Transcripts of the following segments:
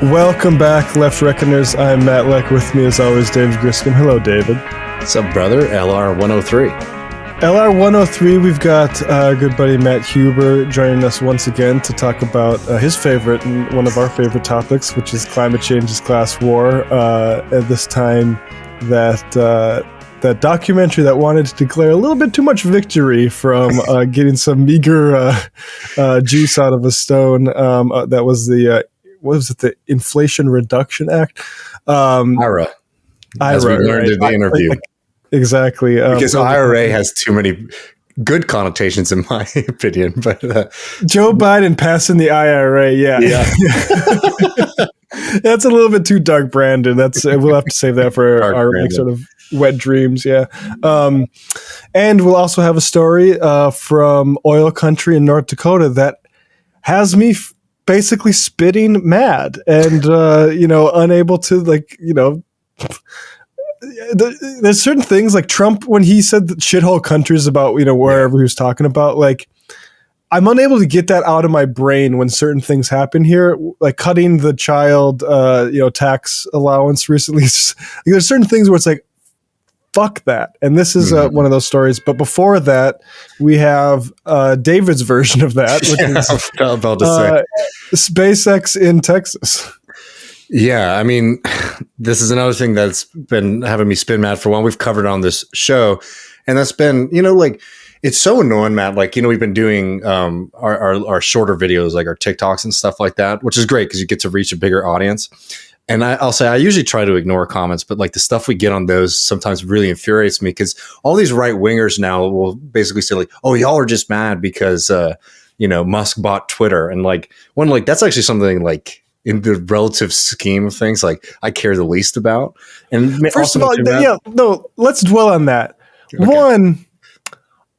Welcome back, Left Reckoners. I'm Matt Leck. With me, as always, David Griscom. Hello, David. What's up, brother? LR103. LR103, we've got our good buddy Matt Huber joining us once again to talk about his favorite and one of our favorite topics, which is climate change is class war. At this time, that documentary that wanted to declare a little bit too much victory from getting some meager juice out of a stone. That was the what was it? The Inflation Reduction Act? IRA. As we learned in the interview. Exactly. Because IRA has too many good connotations, in my opinion. But Joe Biden passing the IRA, yeah. That's a little bit too dark branded. We'll have to save that for our sort of wet dreams, yeah. And we'll also have a story from oil country in North Dakota that has me basically spitting mad and unable to there's certain things like Trump when he said that shithole countries about wherever he was talking about, like I'm unable to get that out of my brain when certain things happen here, like cutting the child tax allowance recently. There's certain things where it's like fuck that. And this is one of those stories. But before that, we have David's version of that, which is about to say SpaceX in Texas. Yeah, I mean, this is another thing that's been having me spin mad for a while. We've covered on this show, and that's been, it's so annoying, Matt. Like, we've been doing our shorter videos, like our TikToks and stuff like that, which is great because you get to reach a bigger audience. And I'll say I usually try to ignore comments, but like the stuff we get on those sometimes really infuriates me because all these right wingers now will basically say like, "Oh, y'all are just mad because Musk bought Twitter," and that's actually something like in the relative scheme of things, like I care the least about. And first of all, let's dwell on that. Okay. One,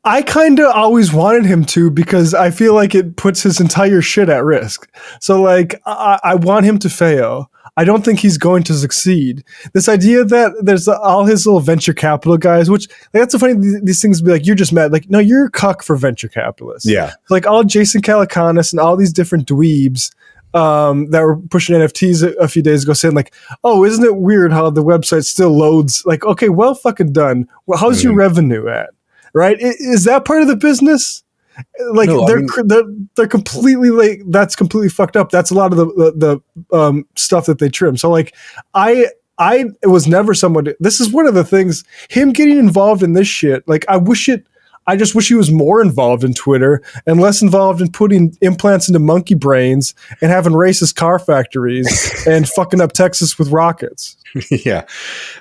I kind of always wanted him to because I feel like it puts his entire shit at risk. So like I want him to fail. I don't think he's going to succeed. This idea that there's all his little venture capital guys, which that's so funny. These things be like, you're just mad. Like, no, you're a cuck for venture capitalists. Yeah. Like all Jason Calacanis and all these different dweebs that were pushing NFTs a few days ago saying like, oh, isn't it weird how the website still loads? Like, okay, well fucking done. Well, how's your revenue at? Right? Is that part of the business? Like no, they're completely like that's completely fucked up. That's a lot of the stuff that they trim. So like I was never someone. This is one of the things. Him getting involved in this shit. Like I just wish he was more involved in Twitter and less involved in putting implants into monkey brains and having racist car factories and fucking up Texas with rockets. Yeah.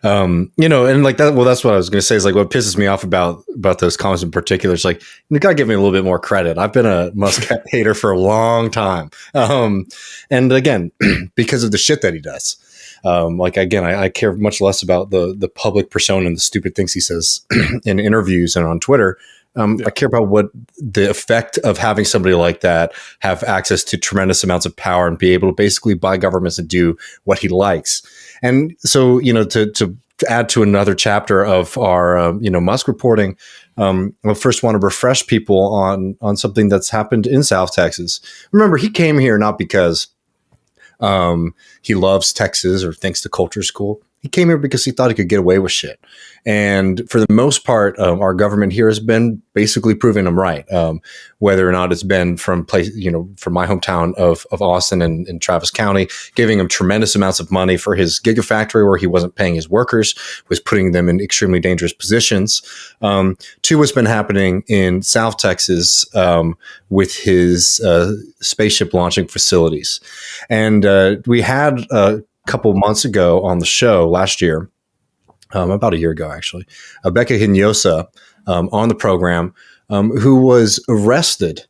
And like that, well, that's what I was going to say is like what pisses me off about those comments in particular is like, you got to give me a little bit more credit. I've been a Musk hater for a long time. And again, because of the shit that he does. I care much less about the public persona and the stupid things he says in interviews and on Twitter. I care about what the effect of having somebody like that have access to tremendous amounts of power and be able to basically buy governments and do what he likes. And so, to add to another chapter of our, Musk reporting, I first want to refresh people on something that's happened in South Texas. Remember, he came here not because he loves Texas or thinks the culture is cool. He came here because he thought he could get away with shit. And for the most part, our government here has been basically proving him right. Whether or not it's been from my hometown of Austin and Travis County, giving him tremendous amounts of money for his gigafactory where he wasn't paying his workers, was putting them in extremely dangerous positions. To what's been happening in South Texas with his spaceship launching facilities. And we had couple months ago on the show last year, about a year ago, actually, Bekah Hinojosa on the program, who was arrested,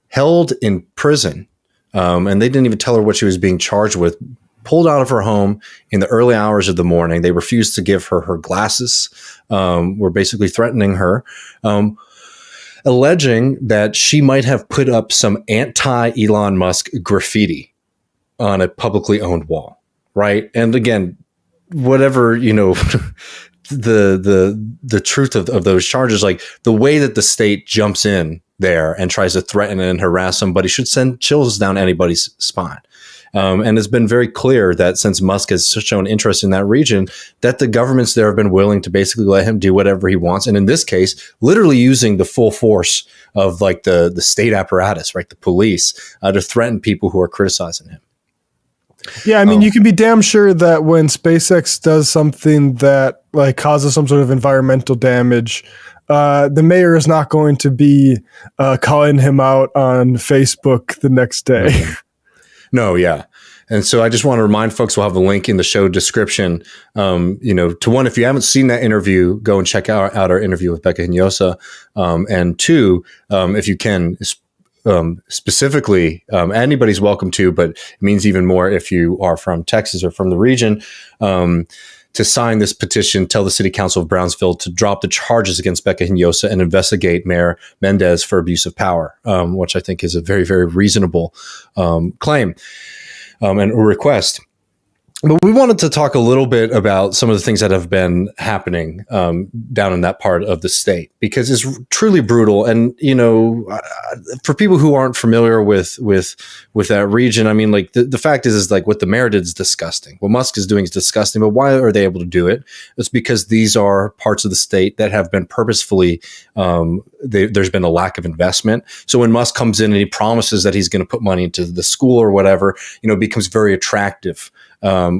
held in prison, and they didn't even tell her what she was being charged with, pulled out of her home in the early hours of the morning. They refused to give her her glasses, were basically threatening her, alleging that she might have put up some anti-Elon Musk graffiti on a publicly owned wall. Right. And again, whatever, the truth of those charges, like the way that the state jumps in there and tries to threaten and harass somebody should send chills down anybody's spine. And it's been very clear that since Musk has shown interest in that region, that the governments there have been willing to basically let him do whatever he wants. And in this case, literally using the full force of like the state apparatus, right, the police, to threaten people who are criticizing him. Yeah, I mean, you can be damn sure that when SpaceX does something that like causes some sort of environmental damage, the mayor is not going to be calling him out on Facebook the next day. No, yeah. And so I just want to remind folks, we'll have a link in the show description, to one, if you haven't seen that interview, go and check out our interview with Bekah Hinojosa. And two, if you can, specifically, anybody's welcome to, but it means even more if you are from Texas or from the region, to sign this petition, tell the city council of Brownsville to drop the charges against Bekah Hinojosa and investigate Mayor Mendez for abuse of power, which I think is a very, very reasonable claim and request. But we wanted to talk a little bit about some of the things that have been happening down in that part of the state, because it's truly brutal. And, for people who aren't familiar with that region, I mean, like the fact is like what the mayor did is disgusting. What Musk is doing is disgusting. But why are they able to do it? It's because these are parts of the state that have been purposefully, there's been a lack of investment. So when Musk comes in and he promises that he's going to put money into the school or whatever, it becomes very attractive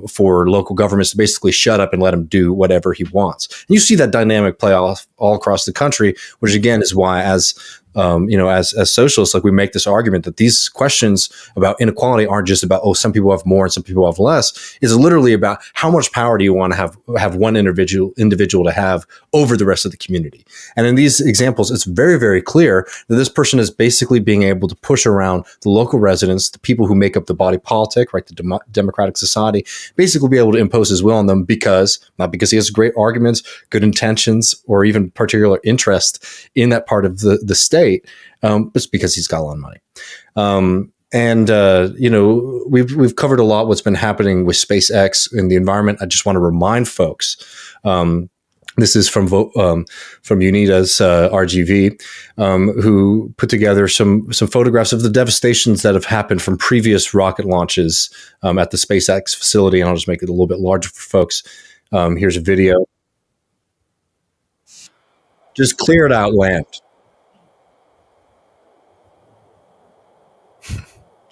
for local governments to basically shut up and let him do whatever he wants. And you see that dynamic play off all across the country, which again is why as socialists, like we make this argument that these questions about inequality aren't just about, some people have more and some people have less. It's literally about how much power do you want to have one individual to have over the rest of the community. And in these examples, it's very, very clear that this person is basically being able to push around the local residents, the people who make up the body politic, right, the democratic society, basically be able to impose his will on them not because he has great arguments, good intentions, or even particular interest in that part of the state. It's because he's got a lot of money. We've covered a lot what's been happening with SpaceX and the environment. I just want to remind folks, this is from UNITA's RGV, who put together some photographs of the devastations that have happened from previous rocket launches at the SpaceX facility. And I'll just make it a little bit larger for folks. Here's a video. Just cleared out land.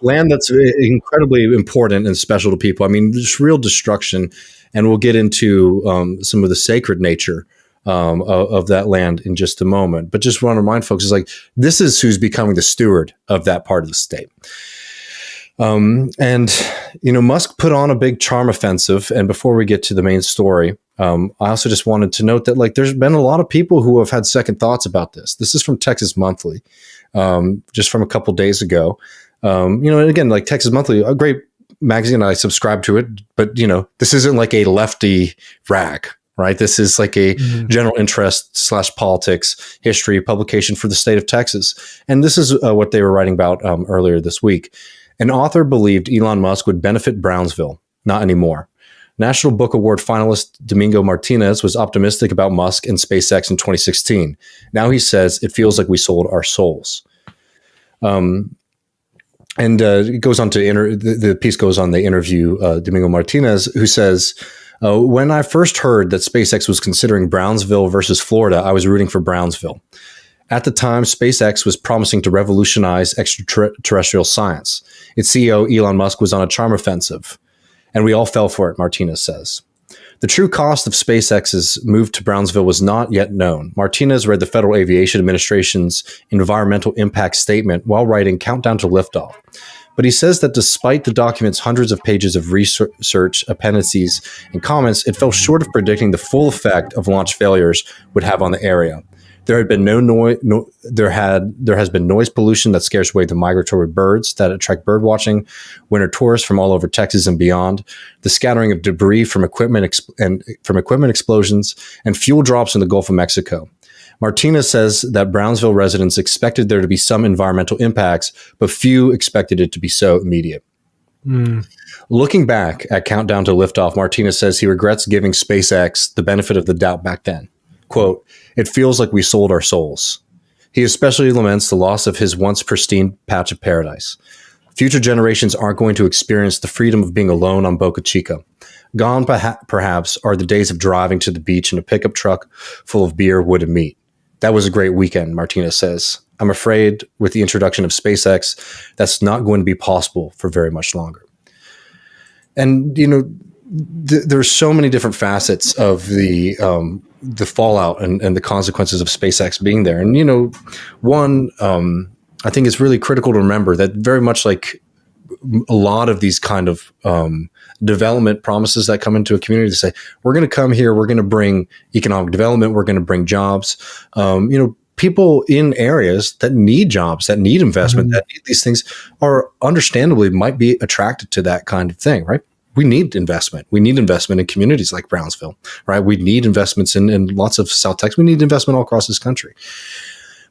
Land that's incredibly important and special to people. I mean, there's real destruction, and we'll get into some of the sacred nature of that land in just a moment. But just want to remind folks, is like, this is who's becoming the steward of that part of the state. Musk put on a big charm offensive. And before we get to the main story, I also just wanted to note that there's been a lot of people who have had second thoughts about this. This is from Texas Monthly, just from a couple days ago. And again, like Texas Monthly, a great magazine, I subscribe to it, but this isn't like a lefty rag, right? This is like a general interest / politics history publication for the state of Texas. And this is what they were writing about earlier this week. An author believed Elon Musk would benefit Brownsville, not anymore. National Book Award finalist Domingo Martinez was optimistic about Musk and SpaceX in 2016. Now he says it feels like we sold our souls. It goes on to the piece goes on. They interview Domingo Martinez, who says, when I first heard that SpaceX was considering Brownsville versus Florida, I was rooting for Brownsville. At the time, SpaceX was promising to revolutionize extraterrestrial science. Its CEO, Elon Musk, was on a charm offensive, and we all fell for it, Martinez says. The true cost of SpaceX's move to Brownsville was not yet known. Martinez read the Federal Aviation Administration's environmental impact statement while writing Countdown to Liftoff. But he says that despite the document's hundreds of pages of research, appendices, and comments, it fell short of predicting the full effect of launch failures would have on the area. There had been there has been noise pollution that scares away the migratory birds that attract bird watching, winter tourists from all over Texas and beyond, the scattering of debris from equipment explosions, and fuel drops in the Gulf of Mexico. Martinez says that Brownsville residents expected there to be some environmental impacts, but few expected it to be so immediate. Looking back at Countdown to Liftoff, Martinez says he regrets giving SpaceX the benefit of the doubt back then. Quote, it feels like we sold our souls. He especially laments the loss of his once pristine patch of paradise. Future generations aren't going to experience the freedom of being alone on Boca Chica. Gone, perhaps, are the days of driving to the beach in a pickup truck full of beer, wood, and meat. That was a great weekend, Martinez says. I'm afraid with the introduction of SpaceX, that's not going to be possible for very much longer. And, there's so many different facets of the fallout and the consequences of SpaceX being there. And, one, I think it's really critical to remember that very much like a lot of these kind of development promises that come into a community to say, we're going to come here, we're going to bring economic development, we're going to bring jobs, people in areas that need jobs, that need investment, that need these things are understandably might be attracted to that kind of thing, right? We need investment. We need investment in communities like Brownsville, right? We need investments in lots of South Texas. We need investment all across this country.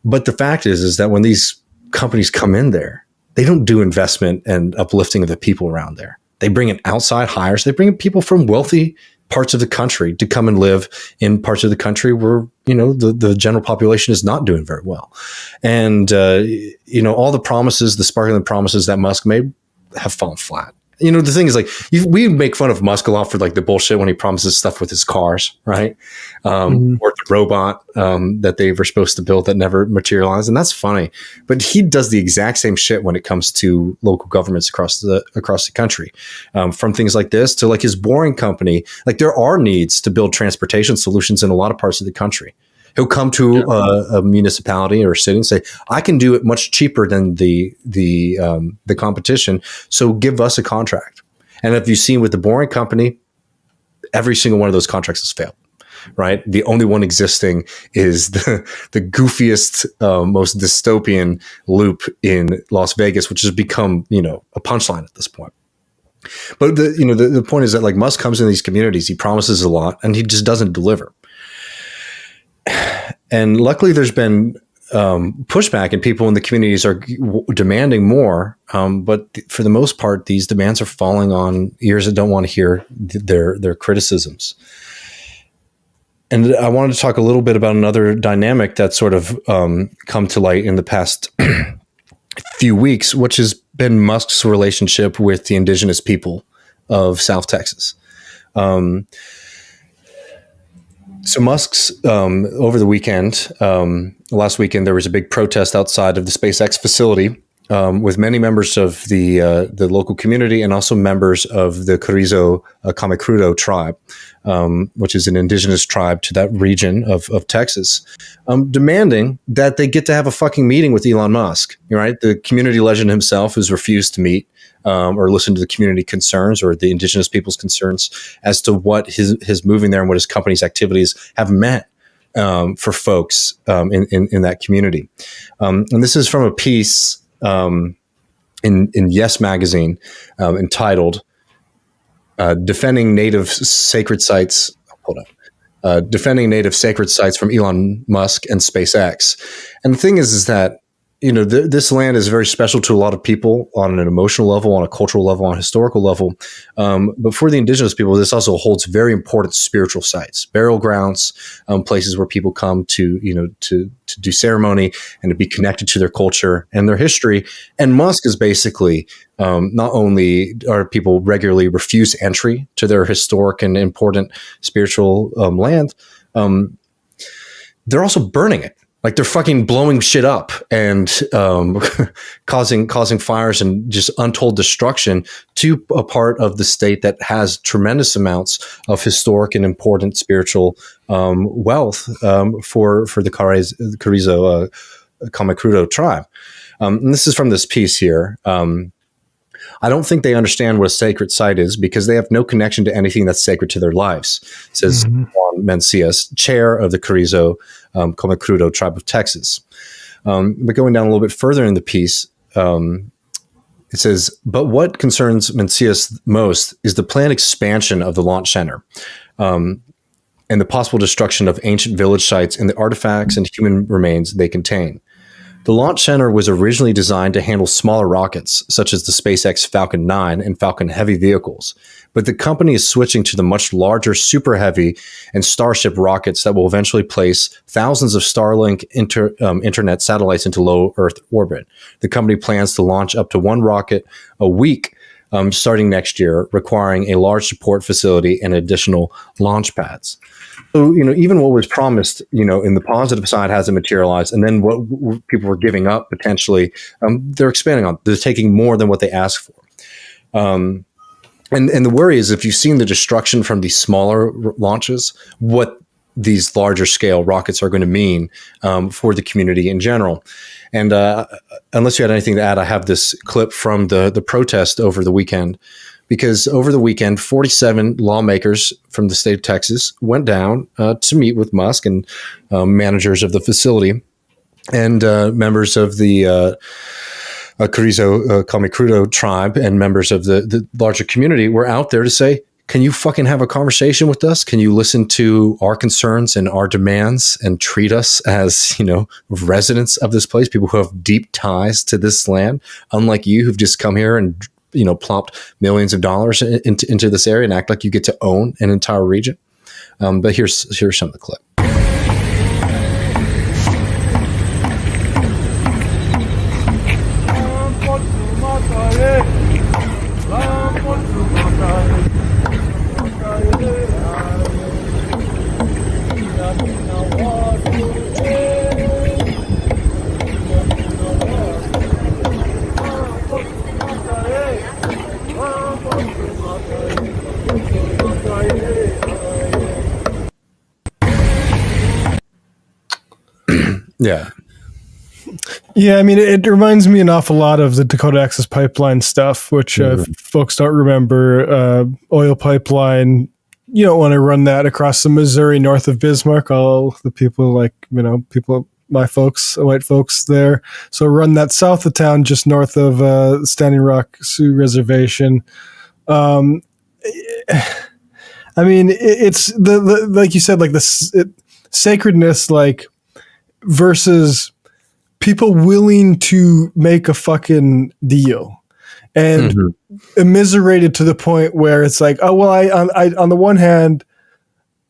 But the fact is that when these companies come in there, they don't do investment and uplifting of the people around there. They bring in outside hires. They bring in people from wealthy parts of the country to come and live in parts of the country where, the general population is not doing very well. And, all the promises, the sparkling promises that Musk made have fallen flat. The thing is, like, we make fun of Musk a lot for like the bullshit when he promises stuff with his cars, right? Or the robot that they were supposed to build that never materialized, and that's funny. But he does the exact same shit when it comes to local governments across the country, from things like this to like his boring company. Like, there are needs to build transportation solutions in a lot of parts of the country. He'll come to a municipality or a city and say, "I can do it much cheaper than the competition. So give us a contract." And if you've seen with the boring company, every single one of those contracts has failed. Right? The only one existing is the goofiest, most dystopian loop in Las Vegas, which has become a punchline at this point. But the point is that like Musk comes in these communities, he promises a lot, and he just doesn't deliver. And luckily, there's been pushback, and people in the communities are demanding more. But for the most part, these demands are falling on ears that don't want to hear their criticisms. And I wanted to talk a little bit about another dynamic that's sort of come to light in the past few weeks, which has been Musk's relationship with the indigenous people of South Texas. So Musk's over the weekend, last weekend, there was a big protest outside of the SpaceX facility with many members of the local community and also members of the Carrizo Comecrudo tribe, which is an indigenous tribe to that region of Texas, demanding that they get to have a fucking meeting with Elon Musk. Right, the community legend himself has refused to meet or listen to the community concerns or the indigenous people's concerns as to what his moving there and what his company's activities have meant for folks in that community. And this is from a piece in Yes Magazine entitled "Defending Native Sacred Sites." Hold up. Defending Native Sacred Sites from Elon Musk and SpaceX. And the thing is that this land is very special to a lot of people on an emotional level, on a cultural level, on a historical level. But for the indigenous people, this also holds very important spiritual sites, burial grounds, places where people come to do ceremony and to be connected to their culture and their history. And Musk is basically not only are people regularly refuse entry to their historic and important spiritual land, they're also burning it. Like, they're fucking blowing shit up and causing fires and just untold destruction to a part of the state that has tremendous amounts of historic and important spiritual wealth for the Carrizo Comecrudo tribe. And this is from this piece here. I don't think they understand what a sacred site is because they have no connection to anything that's sacred to their lives, says Juan Mencias, chair of the Carrizo Comecrudo tribe of Texas. But going down a little bit further in the piece, it says, but what concerns Mencias most is the planned expansion of the launch center and the possible destruction of ancient village sites and the artifacts and human remains they contain. The launch center was originally designed to handle smaller rockets, such as the SpaceX Falcon 9 and Falcon Heavy vehicles, but the company is switching to the much larger Super Heavy and Starship rockets that will eventually place thousands of Starlink internet satellites into low Earth orbit. The company plans to launch up to one rocket a week starting next year, requiring a large support facility and additional launch pads. So, even what was promised, in the positive side hasn't materialized. And then what people were giving up potentially, they're expanding on. They're taking more than what they asked for. And the worry is, if you've seen the destruction from these smaller launches, what these larger scale rockets are going to mean for the community in general. And unless you had anything to add, I have this clip from the protest over the weekend, because over the weekend, 47 lawmakers from the state of Texas went down to meet with Musk and managers of the facility and members of the Crudo tribe and members of the larger community were out there to say, can you fucking have a conversation with us? Can you listen to our concerns and our demands and treat us as, residents of this place, people who have deep ties to this land, unlike you who've just come here and, plopped millions of dollars into this area and act like you get to own an entire region. But here's some of the clip. Yeah. Yeah, I mean, it reminds me an awful lot of the Dakota Access Pipeline stuff, which folks don't remember. Oil pipeline, you don't want to run that across the Missouri north of Bismarck. All the people my folks, white folks there. So run that south of town, just north of Standing Rock Sioux Reservation. I mean, it's the like you said, like the sacredness, like versus people willing to make a fucking deal and immiserated to the point where it's like, oh, well, I on the one hand,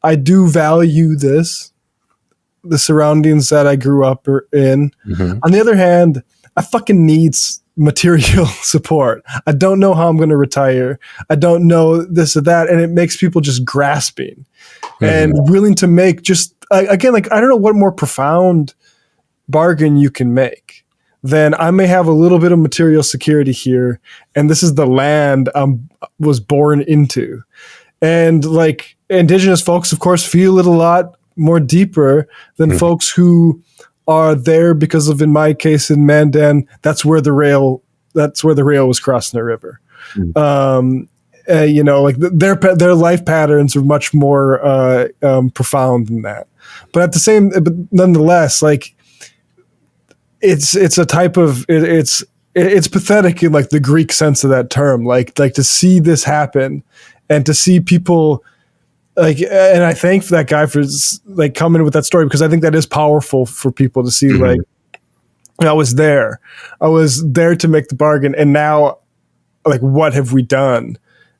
I do value the surroundings that I grew up in. On the other hand, I fucking need material support. I don't know how I'm going to retire. I don't know this or that. And it makes people just grasping and willing to make just, again, like, I don't know what more profound bargain you can make than I may have a little bit of material security here, and this is the land I was born into. And like indigenous folks, of course, feel it a lot more deeper than folks who are there because of, in my case, in Mandan, that's where the rail was crossing the river. Like their life patterns are much more profound than that. But nonetheless, like it's a type of it's pathetic in like the Greek sense of that term. Like to see this happen and to see people like, and I thank that guy for like coming with that story, because I think that is powerful for people to see. Like, I was there to make the bargain, and now, like, what have we done?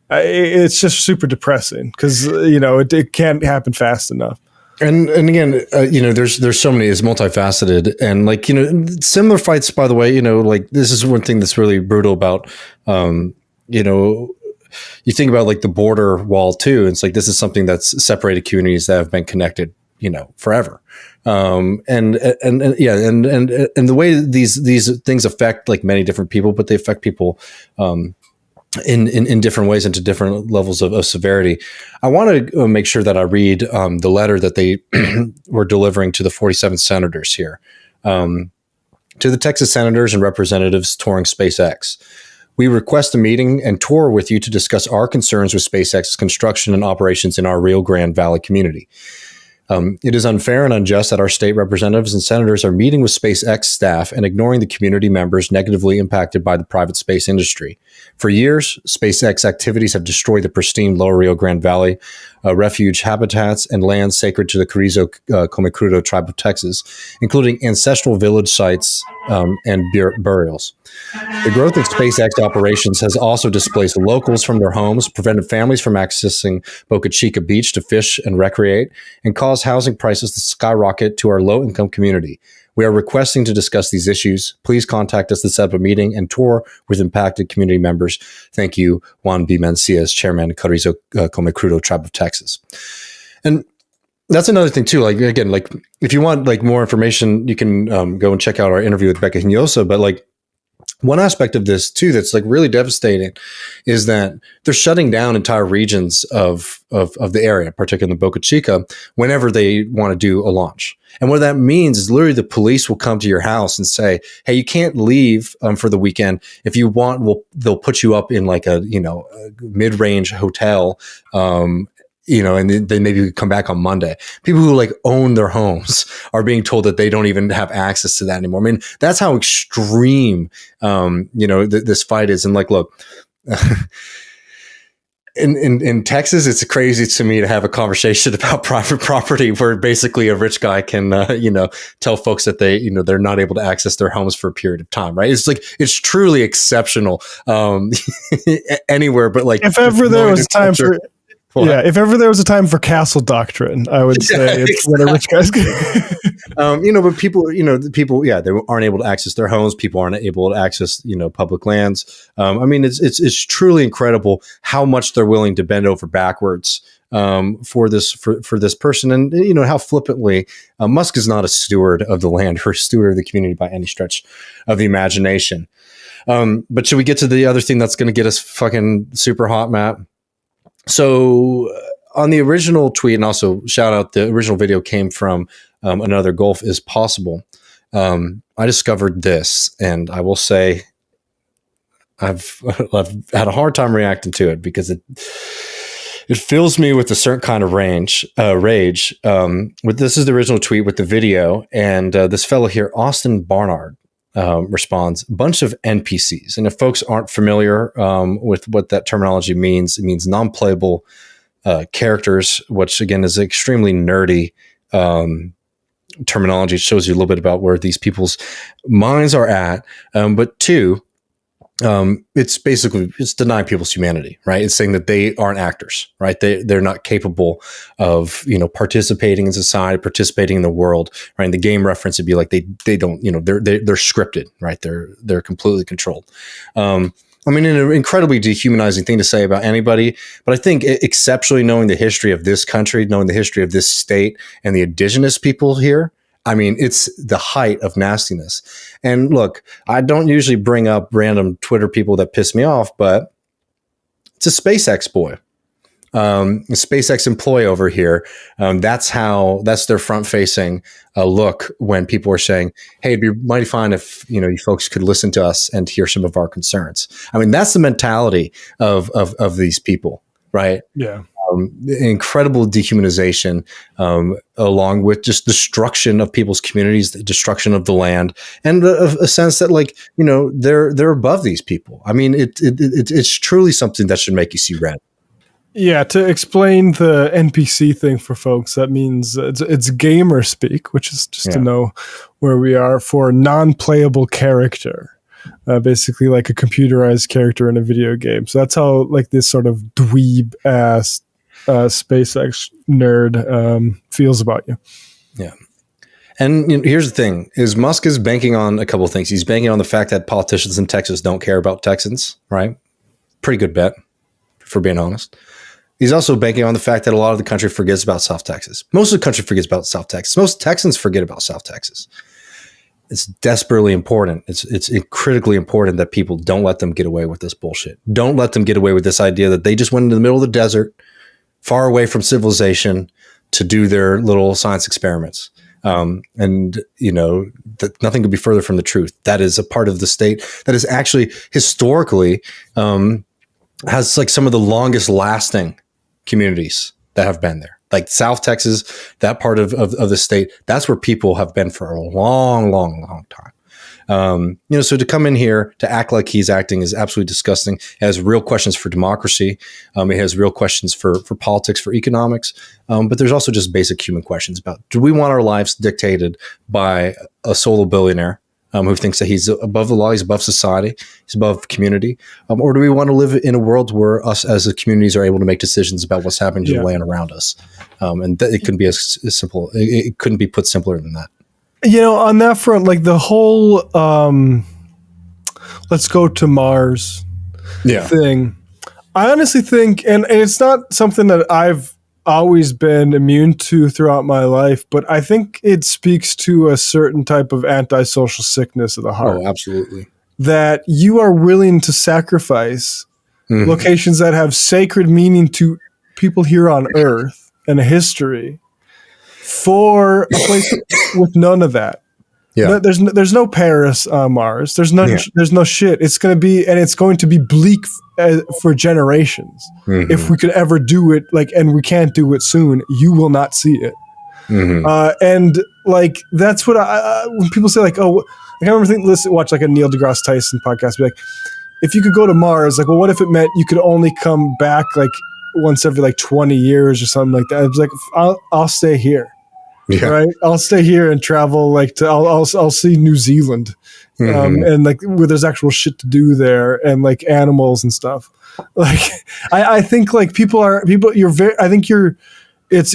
It's just super depressing because it can't happen fast enough. And again, there's so many. It's multifaceted, and like similar fights. By the way, like this is one thing that's really brutal about you think about like the border wall too. It's like this is something that's separated communities that have been connected, forever. And the way these things affect like many different people, but they affect people in different ways and to different levels of severity. I want to make sure that I read the letter that they were delivering to the 47 senators here, to the Texas senators and representatives touring SpaceX. We request a meeting and tour with you to discuss our concerns with SpaceX construction and operations in our Rio Grande Valley community. It is unfair and unjust that our state representatives and senators are meeting with SpaceX staff and ignoring the community members negatively impacted by the private space industry. For years, SpaceX activities have destroyed the pristine Lower Rio Grande Valley, refuge habitats, and lands sacred to the Carrizo Comecrudo tribe of Texas, including ancestral village sites and burials. The growth of SpaceX operations has also displaced locals from their homes, prevented families from accessing Boca Chica Beach to fish and recreate, and caused housing prices to skyrocket to our low-income community. We are requesting to discuss these issues. Please contact us to set up a meeting and tour with impacted community members. Thank you, Juan B. Mencias, Chairman, Carrizo Comecrudo Tribe of Texas. And that's another thing too. Like, again, like if you want like more information, you can go and check out our interview with Bekah Hinojosa. But like one aspect of this too that's like really devastating is that they're shutting down entire regions of the area, particularly in Boca Chica, whenever they want to do a launch. And what that means is literally the police will come to your house and say, hey, you can't leave for the weekend. If you want, they'll put you up in like a mid-range hotel, and then maybe we come back on Monday. People who like own their homes are being told that they don't even have access to that anymore. I mean, that's how extreme, this fight is. And like, look, in Texas, it's crazy to me to have a conversation about private property where basically a rich guy can, tell folks that they're not able to access their homes for a period of time. Right. It's like, it's truly exceptional, anywhere, but like if ever there was time for, if ever there was a time for castle doctrine, I would say it's when a rich guy's but people, they aren't able to access their homes. People aren't able to access, public lands. I mean, it's truly incredible how much they're willing to bend over backwards for this person, and how flippantly Musk is not a steward of the land or a steward of the community by any stretch of the imagination. But should we get to the other thing that's going to get us fucking super hot, Matt? So on the original tweet, and also shout out, the original video came from another Gulf is Possible. I discovered this, and I will say I've had a hard time reacting to it because it fills me with a certain kind of rage. This is the original tweet with the video, and this fellow here, Austin Barnard, responds, bunch of NPCs. And if folks aren't familiar with what that terminology means, it means non-playable characters, which again is extremely nerdy terminology. It shows you a little bit about where these people's minds are at. But two, it's denying people's humanity, right? It's saying that they aren't actors, right? They're not capable of, participating in society, participating in the world, right? And the game reference would be like, they don't, they're scripted, right? They're completely controlled. I mean, an incredibly dehumanizing thing to say about anybody, but I think exceptionally knowing the history of this country, knowing the history of this state and the indigenous people here, I mean, it's the height of nastiness. And look, I don't usually bring up random Twitter people that piss me off, but it's a SpaceX boy, a SpaceX employee over here. That's their front facing look when people are saying, hey, it'd be mighty fine if, you folks could listen to us and hear some of our concerns. I mean, that's the mentality of these people, right? Yeah. Incredible dehumanization, along with just destruction of people's communities, the destruction of the land, and a sense that, like, they're above these people. I mean, it's truly something that should make you see red. Yeah, to explain the NPC thing for folks, that means it's gamer speak, which is just to know where we are for non-playable character. Basically like a computerized character in a video game. So that's how like this sort of dweeb ass SpaceX nerd feels about you. Yeah. And here's the thing: is Musk is banking on a couple of things. He's banking on the fact that politicians in Texas don't care about Texans, right? Pretty good bet, for being honest. He's also banking on the fact that a lot of the country forgets about South Texas. Most of the country forgets about South Texas. Most Texans forget about South Texas. It's desperately important. It's critically important that people don't let them get away with this bullshit. Don't let them get away with this idea that they just went into the middle of the desert, far away from civilization, to do their little science experiments. That nothing could be further from the truth. That is a part of the state that is actually historically has like some of the longest lasting communities that have been there. Like South Texas, that part of the state, that's where people have been for a long, long, long time. So to come in here to act like he's acting is absolutely disgusting. It has real questions for democracy. It has real questions for politics, for economics. But there's also just basic human questions about, do we want our lives dictated by a solo billionaire who thinks that he's above the law, he's above society, he's above community? Or do we want to live in a world where us as the communities are able to make decisions about what's happening to the land around us? And it couldn't be as simple. It couldn't be put simpler than that. On that front, like the whole let's go to Mars thing, I honestly think, and it's not something that I've always been immune to throughout my life, but I think it speaks to a certain type of antisocial sickness of the heart. Oh, absolutely. That you are willing to sacrifice locations that have sacred meaning to people here on Earth and a history for a place with none of that. Yeah. There's no Paris on Mars. There's no shit. It's going to be bleak for generations. If we could ever do it, and we can't do it soon, you will not see it. And that's what when people say I remember watch a Neil deGrasse Tyson podcast, be like, if you could go to Mars, well, what if it meant you could only come back once every 20 years or something like that? I was like, I'll stay here. Yeah. Right, I'll stay here and travel. I'll see New Zealand, and where there's actual shit to do there, and animals and stuff. I think people. You're very. I think you're. It's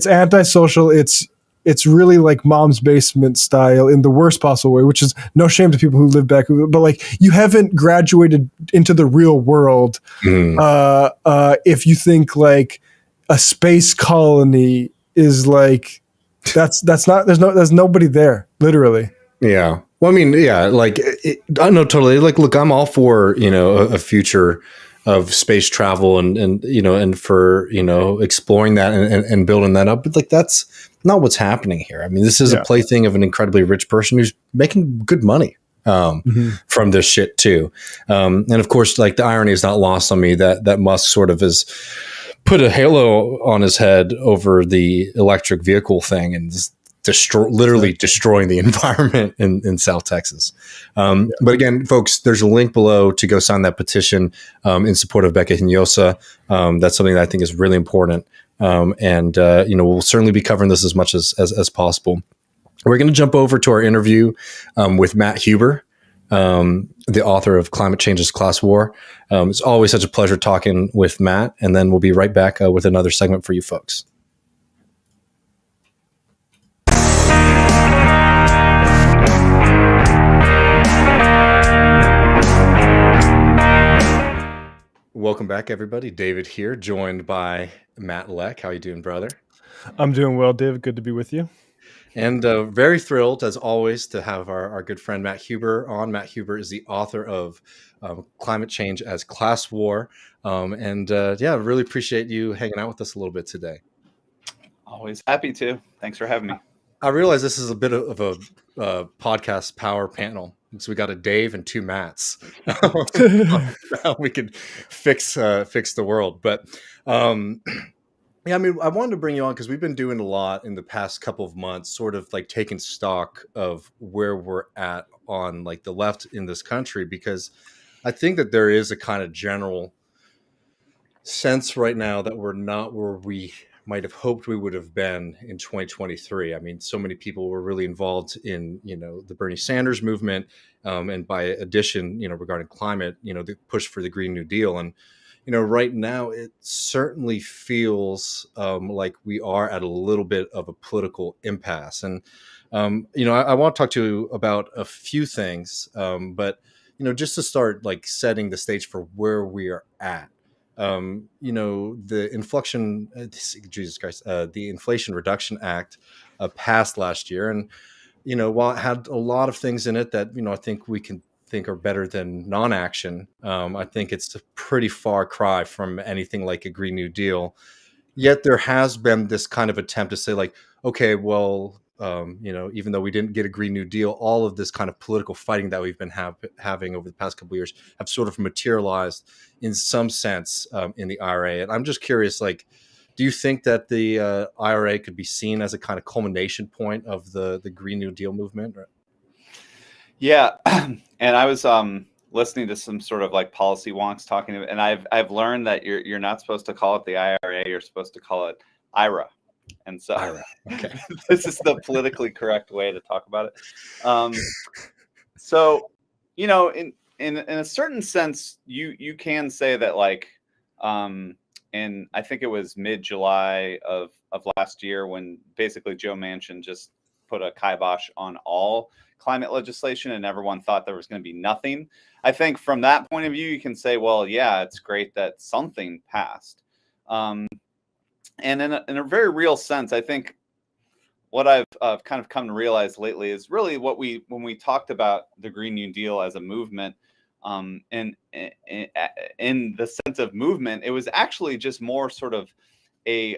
antisocial. It's really like Mom's Basement style in the worst possible way, which is no shame to people who live back. But you haven't graduated into the real world. If you think a space colony is that's not, there's nobody there, literally. Yeah. Well, I mean, yeah, I know totally. Look, I'm all for, a future of space travel and for, exploring that and building that up. But that's not what's happening here. I mean, this is a plaything of an incredibly rich person who's making good money from this shit too. And of course, the irony is not lost on me that Musk sort of is put a halo on his head over the electric vehicle thing and literally destroying the environment in South Texas. But again, folks, there's a link below to go sign that petition in support of Bekah Hinojosa. That's something that I think is really important. And we'll certainly be covering this as much as possible. We're going to jump over to our interview with Matt Huber, the author of Climate Change is Class War. It's always such a pleasure talking with Matt, and then we'll be right back with another segment for you folks. Welcome back, everybody. David here, joined by Matt Leck. How you doing, brother? I'm doing well, David. Good to be with you. And very thrilled, as always, to have our good friend Matt Huber on. Matt Huber is the author of Climate Change as Class War. Really appreciate you hanging out with us a little bit today. Always happy to. Thanks for having me. I realize this is a bit of a podcast power panel. So we got a Dave and two Matts. We could fix the world. But I wanted to bring you on because we've been doing a lot in the past couple of months, sort of taking stock of where we're at on the left in this country, because I think that there is a kind of general sense right now that we're not where we might have hoped we would have been in 2023. I mean, so many people were really involved in, the Bernie Sanders movement, and by addition, regarding climate, the push for the Green New Deal. And, right now it certainly feels like we are at a little bit of a political impasse. And, I want to talk to you about a few things, but, just to start setting the stage for where we are at. The the Inflation Reduction Act passed last year, and while it had a lot of things in it that I think we can think are better than non-action, I think it's a pretty far cry from anything like a Green New Deal. Yet there has been this kind of attempt to say okay, well, even though we didn't get a Green New Deal, all of this kind of political fighting that we've been having over the past couple of years have sort of materialized in some sense in the IRA. And I'm just curious, do you think that the IRA could be seen as a kind of culmination point of the Green New Deal movement? Yeah, and I was listening to some sort of like policy wonks talking and I've learned that you're not supposed to call it the IRA, you're supposed to call it IRA. And so IRA. Okay. this is the politically correct way to talk about it. So, you know, in a certain sense, you can say that like and I think it was mid-July of last year when basically Joe Manchin just put a kibosh on all climate legislation and everyone thought there was going to be nothing. I think from that point of view, you can say, well, yeah, it's great that something passed. And in a very real sense, I think what I've kind of come to realize lately is really what when we talked about the Green New Deal as a movement, and in the sense of movement, it was actually just more sort of a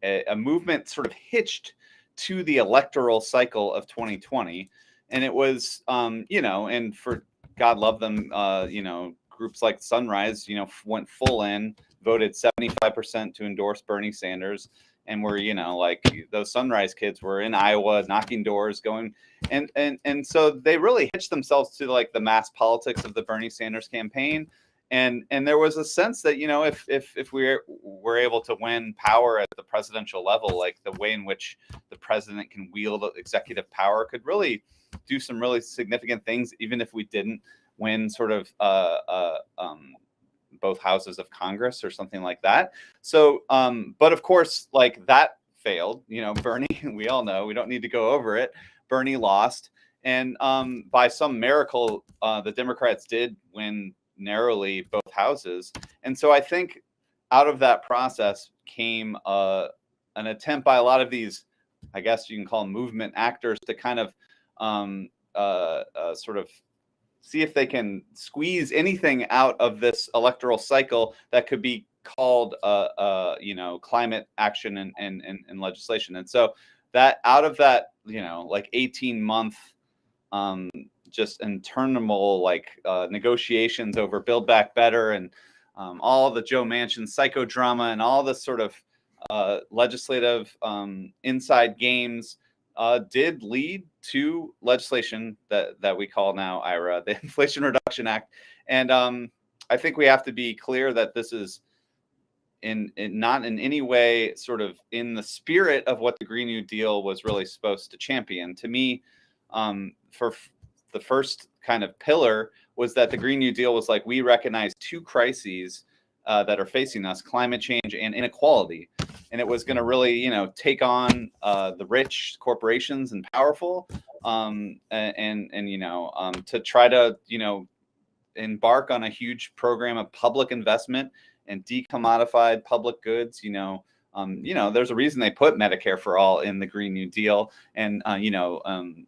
a movement sort of hitched to the electoral cycle of 2020, and it was you know, and for God love them, you know, groups like Sunrise, you know, went full in, voted 75% to endorse Bernie Sanders. And we're, you know, like those Sunrise kids were in Iowa knocking doors going and so they really hitched themselves to like the mass politics of the Bernie Sanders campaign. And there was a sense that, you know, if we were able to win power at the presidential level, like the way in which the president can wield executive power could really do some really significant things, even if we didn't win sort of both houses of Congress or something like that. So, but of course, like that failed. You know, Bernie, we all know, we don't need to go over it. Bernie lost. And by some miracle, the Democrats did win narrowly both houses. And so I think out of that process came an attempt by a lot of these, I guess you can call them movement actors, to kind of sort of see if they can squeeze anything out of this electoral cycle that could be called, you know, climate action and legislation. And so that out of that, you know, like 18-month just interminable like negotiations over Build Back Better and all the Joe Manchin psychodrama and all this sort of legislative inside games did lead to legislation that we call now IRA, the Inflation Reduction Act. And I think we have to be clear that this is in not in any way sort of in the spirit of what the Green New Deal was really supposed to champion. To me, for the first kind of pillar was that the Green New Deal was like, we recognize two crises that are facing us: climate change and inequality. And it was going to really, you know, take on the rich corporations and powerful, and you know, to try to, you know, embark on a huge program of public investment and decommodified public goods. You know, there's a reason they put Medicare for all in the Green New Deal, and you know,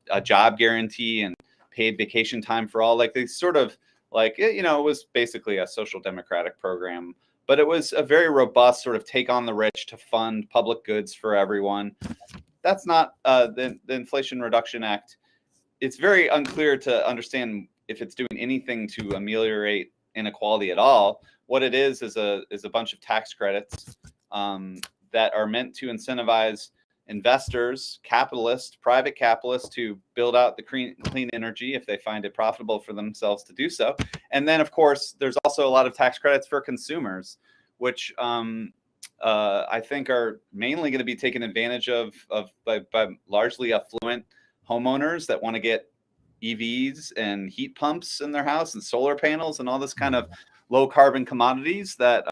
a job guarantee and paid vacation time for all. Like they sort of like, you know, it was basically a social democratic program. But it was a very robust sort of take on the rich to fund public goods for everyone. That's not the Inflation Reduction Act. It's very unclear to understand if it's doing anything to ameliorate inequality at all. What it is a bunch of tax credits that are meant to incentivize investors, capitalists, private capitalists to build out the clean energy if they find it profitable for themselves to do so. And then, of course, there's also a lot of tax credits for consumers, which I think are mainly going to be taken advantage of by largely affluent homeowners that want to get EVs and heat pumps in their house and solar panels and all this kind of low carbon commodities that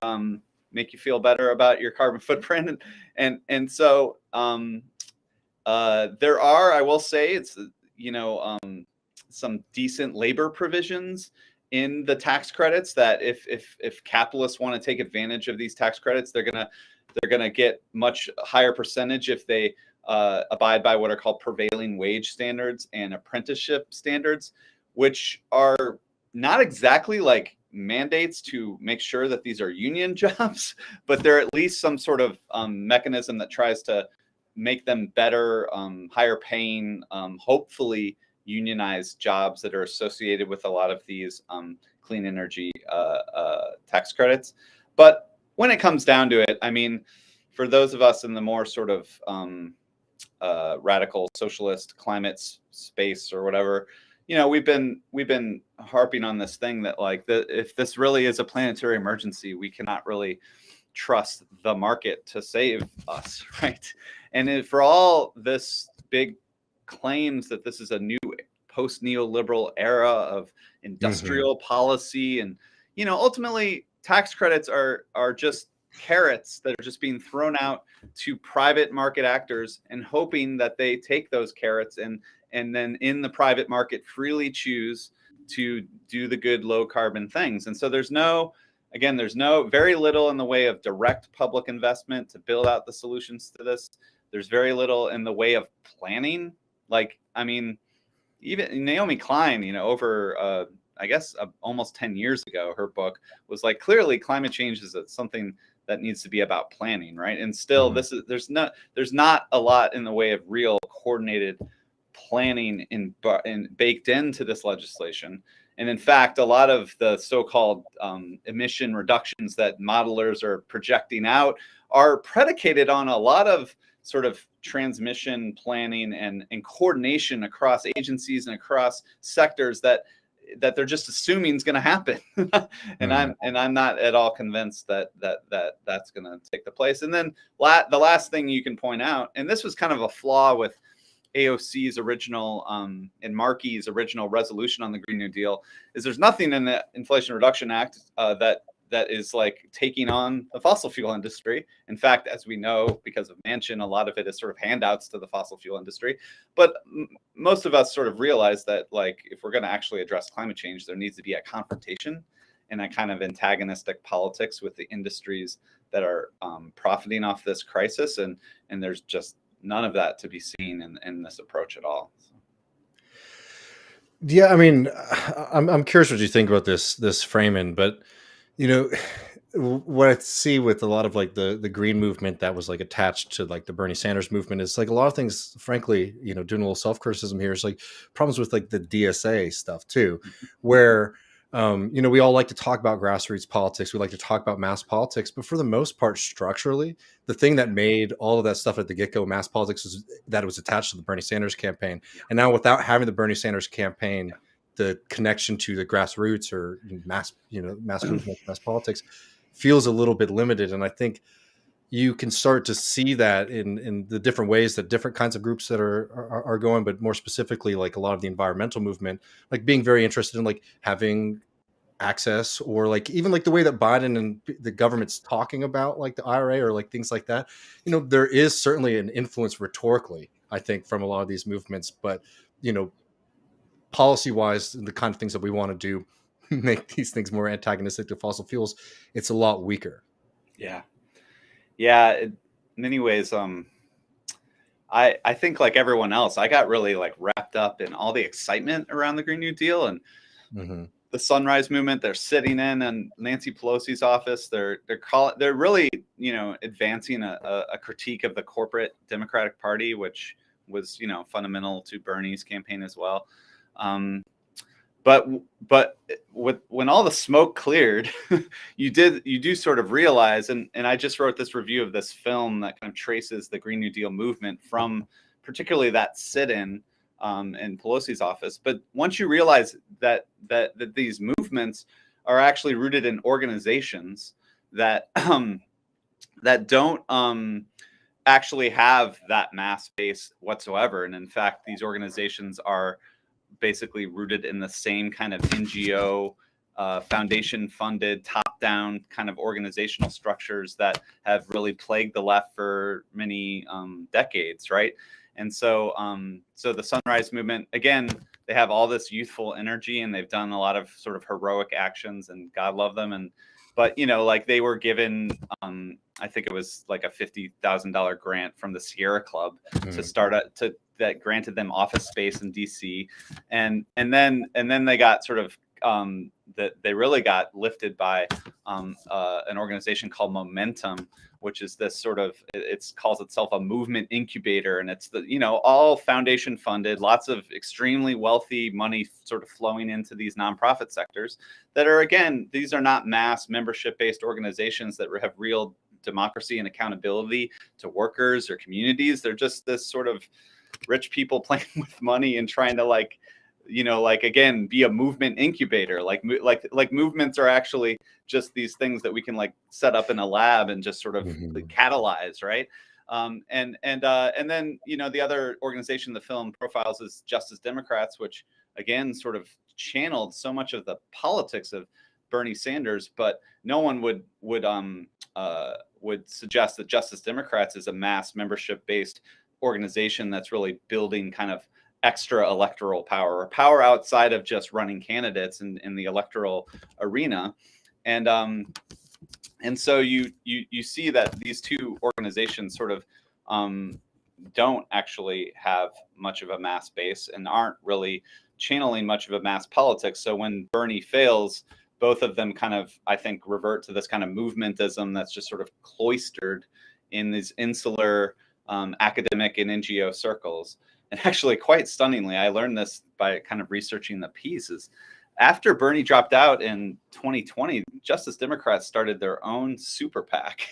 make you feel better about your carbon footprint. And so there are, I will say, it's, you know, some decent labor provisions in the tax credits that if capitalists want to take advantage of these tax credits, they're gonna get much higher percentage if they abide by what are called prevailing wage standards and apprenticeship standards, which are not exactly like mandates to make sure that these are union jobs, but they're at least some sort of mechanism that tries to make them better, higher paying, hopefully unionized jobs that are associated with a lot of these clean energy tax credits. But when it comes down to it, I mean, for those of us in the more sort of radical socialist climate space or whatever, you know, we've been harping on this thing that like if this really is a planetary emergency, we cannot really trust the market to save us, right? And for all this big claims that this is a new post-neoliberal era of industrial policy, and you know, ultimately tax credits are just carrots that are just being thrown out to private market actors and hoping that they take those carrots and then in the private market freely choose to do the good low carbon things. And so there's very little in the way of direct public investment to build out the solutions to this. There's very little in the way of planning. Like, I mean, even Naomi Klein, you know, over I guess almost 10 years ago, her book was like, clearly climate change is something that needs to be about planning, right? And still, there's not a lot in the way of real coordinated planning baked into this legislation. And in fact, a lot of the so-called emission reductions that modelers are projecting out are predicated on a lot of sort of transmission planning and coordination across agencies and across sectors that they're just assuming is going to happen. And I'm not at all convinced that that's going to take the place. And then the last thing you can point out, and this was kind of a flaw with AOC's original and Markey's original resolution on the Green New Deal, is there's nothing in the Inflation Reduction Act that is like taking on the fossil fuel industry. In fact, as we know, because of Manchin, a lot of it is sort of handouts to the fossil fuel industry. But most of us sort of realize that, like, if we're going to actually address climate change, there needs to be a confrontation and a kind of antagonistic politics with the industries that are profiting off this crisis. And there's just none of that to be seen in this approach at all. Yeah, I mean, I'm curious what you think about this framing, but you know, what I see with a lot of like the green movement that was like attached to like the Bernie Sanders movement is like a lot of things, frankly, you know, doing a little self-criticism here, is like problems with like the DSA stuff too, where you know, we all like to talk about grassroots politics, we like to talk about mass politics, but for the most part, structurally, the thing that made all of that stuff at the get-go mass politics was that it was attached to the Bernie Sanders campaign. And now without having the Bernie Sanders campaign, the connection to the grassroots or mass movement, mass politics feels a little bit limited. And I think you can start to see that in the different ways that different kinds of groups that are going, but more specifically, like a lot of the environmental movement, like being very interested in like having access, or like even like the way that Biden and the government's talking about like the IRA or like things like that. You know, there is certainly an influence rhetorically, I think, from a lot of these movements, but you know, policy wise, the kind of things that we want to do make these things more antagonistic to fossil fuels, it's a lot weaker. Yeah, in many ways, I think like everyone else, I got really like wrapped up in all the excitement around the Green New Deal and the Sunrise Movement. They're sitting in Nancy Pelosi's office. They're really, you know, advancing a critique of the corporate Democratic Party, which was, you know, fundamental to Bernie's campaign as well. But when all the smoke cleared, you do sort of realize, and I just wrote this review of this film that kind of traces the Green New Deal movement from particularly that sit-in in Pelosi's office. But once you realize that these movements are actually rooted in organizations that that don't actually have that mass base whatsoever, and in fact, these organizations are basically rooted in the same kind of NGO, foundation funded, top down kind of organizational structures that have really plagued the left for many decades, right? And so the Sunrise Movement, again, they have all this youthful energy and they've done a lot of sort of heroic actions, and God love them. But you know, like they were given, I think it was like a $50,000 grant from the Sierra Club to start that granted them office space in DC, and then they got sort of that they really got lifted by an organization called Momentum, which is this sort of, it calls itself a movement incubator, and it's the, you know, all foundation funded, lots of extremely wealthy money sort of flowing into these nonprofit sectors that are, again, these are not mass membership based organizations that have real democracy and accountability to workers or communities. They're just this sort of rich people playing with money and trying to like, you know, like again, be a movement incubator. Like movements are actually just these things that we can like set up in a lab and just sort of catalyze, right? And then, you know, the other organization the film profiles is Justice Democrats, which again sort of channeled so much of the politics of Bernie Sanders, but no one would suggest that Justice Democrats is a mass membership based organization that's really building kind of extra electoral power or power outside of just running candidates in the electoral arena. And so you see that these two organizations sort of don't actually have much of a mass base and aren't really channeling much of a mass politics. So when Bernie fails, both of them kind of, I think, revert to this kind of movementism that's just sort of cloistered in these insular academic and NGO circles. And actually, quite stunningly, I learned this by kind of researching the piece, is after Bernie dropped out in 2020, Justice Democrats started their own super PAC.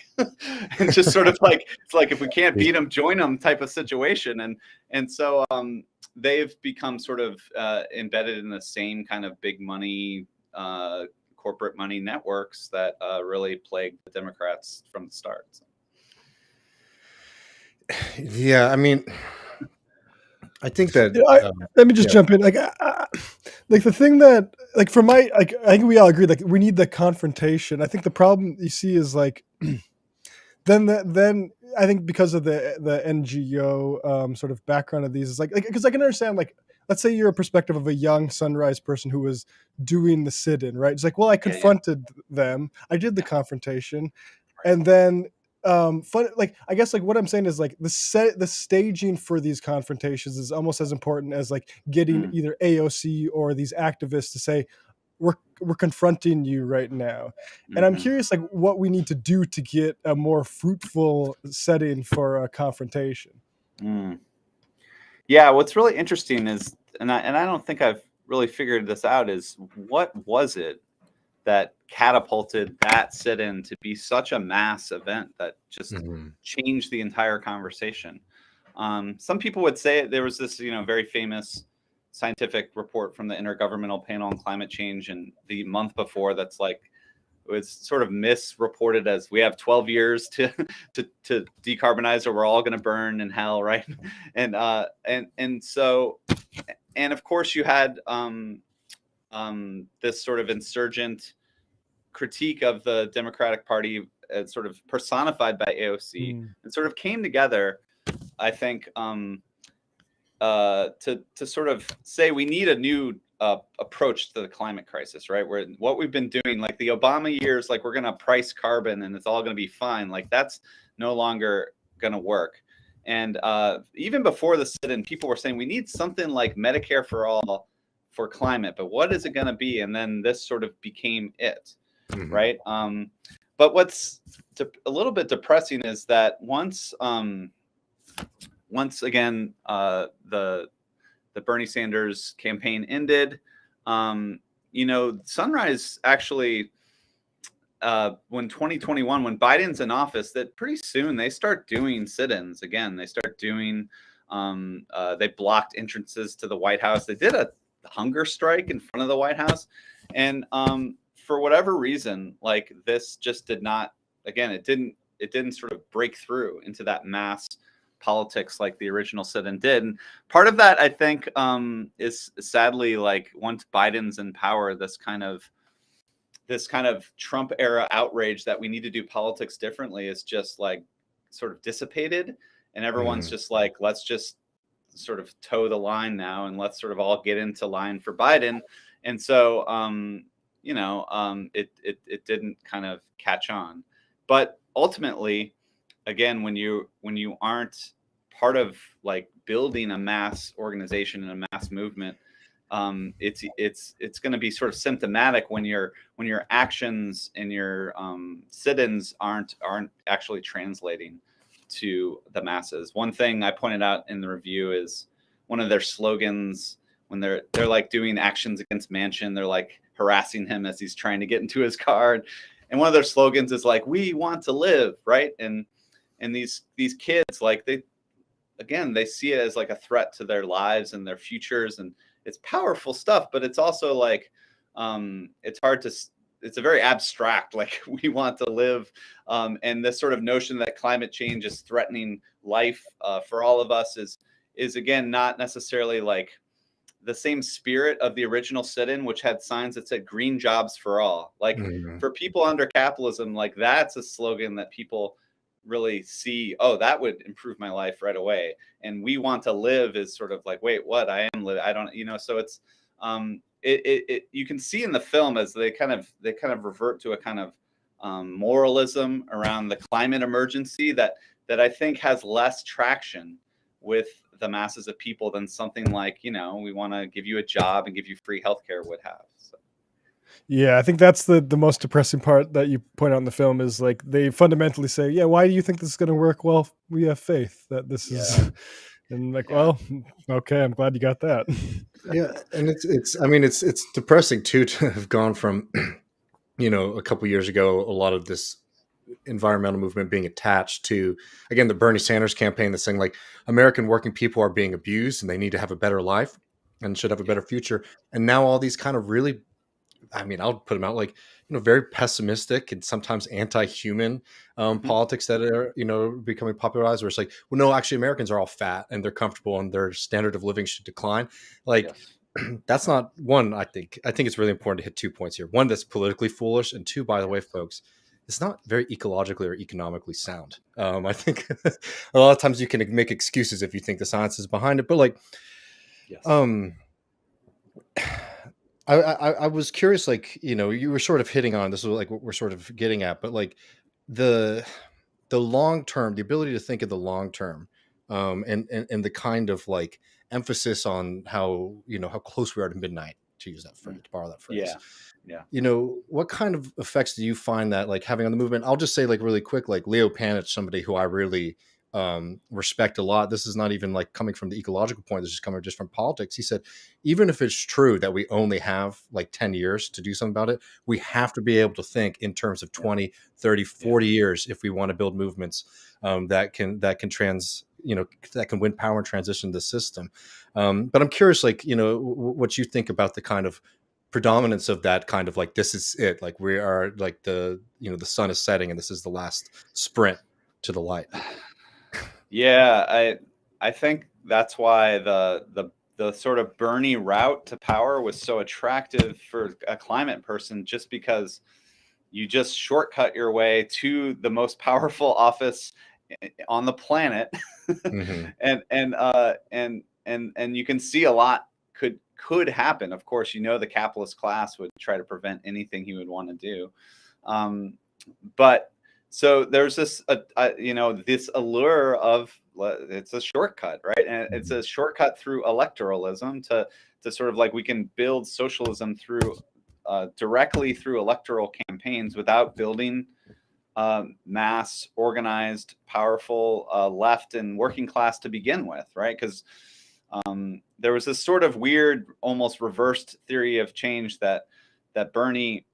And just sort of like, it's like, if we can't beat them, join them type of situation. And so they've become sort of embedded in the same kind of big money, corporate money networks that really plagued the Democrats from the start. So. Yeah, I mean, I think that let me just jump in. Like the thing that, like, for my, like, I think we all agree, like, we need the confrontation. I think the problem you see is like, then I think because of the NGO sort of background of these is like, because I can understand, like, let's say you're a perspective of a young Sunrise person who was doing the sit-in, right? It's like, well, I confronted them, I did the confrontation, and then like, I guess, like, what I'm saying is like the staging for these confrontations is almost as important as like getting either AOC or these activists to say we're confronting you right now. And I'm curious, like, what we need to do to get a more fruitful setting for a confrontation. Yeah, what's really interesting is, and I don't think I've really figured this out, is what was it that catapulted that sit-in to be such a mass event that just changed the entire conversation? Some people would say there was this, you know, very famous scientific report from the Intergovernmental Panel on Climate Change, and the month before, that's like, it was sort of misreported as we have 12 years to decarbonize or we're all going to burn in hell, right? And so, and of course you had this sort of insurgent critique of the Democratic Party, sort of personified by AOC, and sort of came together, I think, to sort of say we need a new approach to the climate crisis, right? Where what we've been doing, like the Obama years, like we're going to price carbon and it's all going to be fine, like that's no longer going to work. And even before the sit-in, people were saying we need something like Medicare for all for climate, but what is it going to be? And then this sort of became it, right? But what's a little bit depressing is that once again the Bernie Sanders campaign ended, you know, Sunrise actually, when 2021, when Biden's in office, that pretty soon they start doing sit-ins again. They start doing, they blocked entrances to the White House. They did a hunger strike in front of the White House. And for whatever reason, like, this just did not, again, it didn't sort of break through into that mass politics like the original sit-in did. And part of that, I think, is sadly, like, once Biden's in power, this kind of Trump era outrage that we need to do politics differently is just like sort of dissipated, and everyone's just like, let's just sort of toe the line now and let's sort of all get into line for Biden. And so you know, it didn't kind of catch on. But ultimately, again, when you aren't part of like building a mass organization and a mass movement, it's going to be sort of symptomatic when your actions and your sit-ins aren't actually translating to the masses. One thing I pointed out in the review is one of their slogans when they're like doing actions against Manchin, they're like harassing him as he's trying to get into his car. one of their slogans is like, "We want to live," right? And these kids, like, they see it as like a threat to their lives and their futures, and it's powerful stuff, but it's also like, it's a very abstract, like, we want to live, and this sort of notion that climate change is threatening life for all of us is again not necessarily like the same spirit of the original sit-in, which had signs that said "green jobs for all." Like, for people under capitalism, like, that's a slogan that people really see, oh, that would improve my life right away. And "we want to live" is sort of like, wait, what? I am living. I don't, so it's you can see in the film as they kind of revert to a kind of moralism around the climate emergency that I think has less traction with the masses of people than something like, we want to give you a job and give you free healthcare would have. So. Yeah, I think that's the most depressing part that you point out in the film is like they fundamentally say, yeah, why do you think this is going to work? Well, we have faith that this is, and like, well, okay, I'm glad you got that. Yeah, and it's depressing too to have gone from, a couple years ago, a lot of this environmental movement being attached to, again, the Bernie Sanders campaign that's saying like American working people are being abused and they need to have a better life and should have a better future. And now all these kind of really, I'll put them out like, very pessimistic and sometimes anti-human politics that are, becoming popularized, where it's like, well, no, actually Americans are all fat and they're comfortable and their standard of living should decline. Like, that's not one. I think it's really important to hit 2 points here. One, that's politically foolish. And two, by the way, folks, it's not very ecologically or economically sound. I think a lot of times you can make excuses if you think the science is behind it, but like, I was curious, like, you were sort of hitting on this, was like what we're sort of getting at, but like the long term, the ability to think of the long term, and the kind of like emphasis on how how close we are to midnight, to use that phrase, to borrow that phrase. What kind of effects do you find that like having on the movement? I'll just say like really quick, like Leo Panitch, somebody who I really respect a lot. This is not even like coming from the ecological point. This is coming just from politics. He said, even if it's true that we only have like 10 years to do something about it, we have to be able to think in terms of 20, 30, 40 years if we want to build movements that can that can win power and transition the system. But I'm curious, like, what you think about the kind of predominance of that kind of like, this is it, like we are like the sun is setting and this is the last sprint to the light. Yeah, I think that's why the sort of Bernie route to power was so attractive for a climate person, just because you just shortcut your way to the most powerful office on the planet. And you can see a lot could happen. Of course, the capitalist class would try to prevent anything he would want to do. But so there's this, this allure of, it's a shortcut, right? And it's a shortcut through electoralism to sort of like, we can build socialism through directly through electoral campaigns without building mass organized, powerful left and working class to begin with, right? Because there was this sort of weird, almost reversed theory of change that Bernie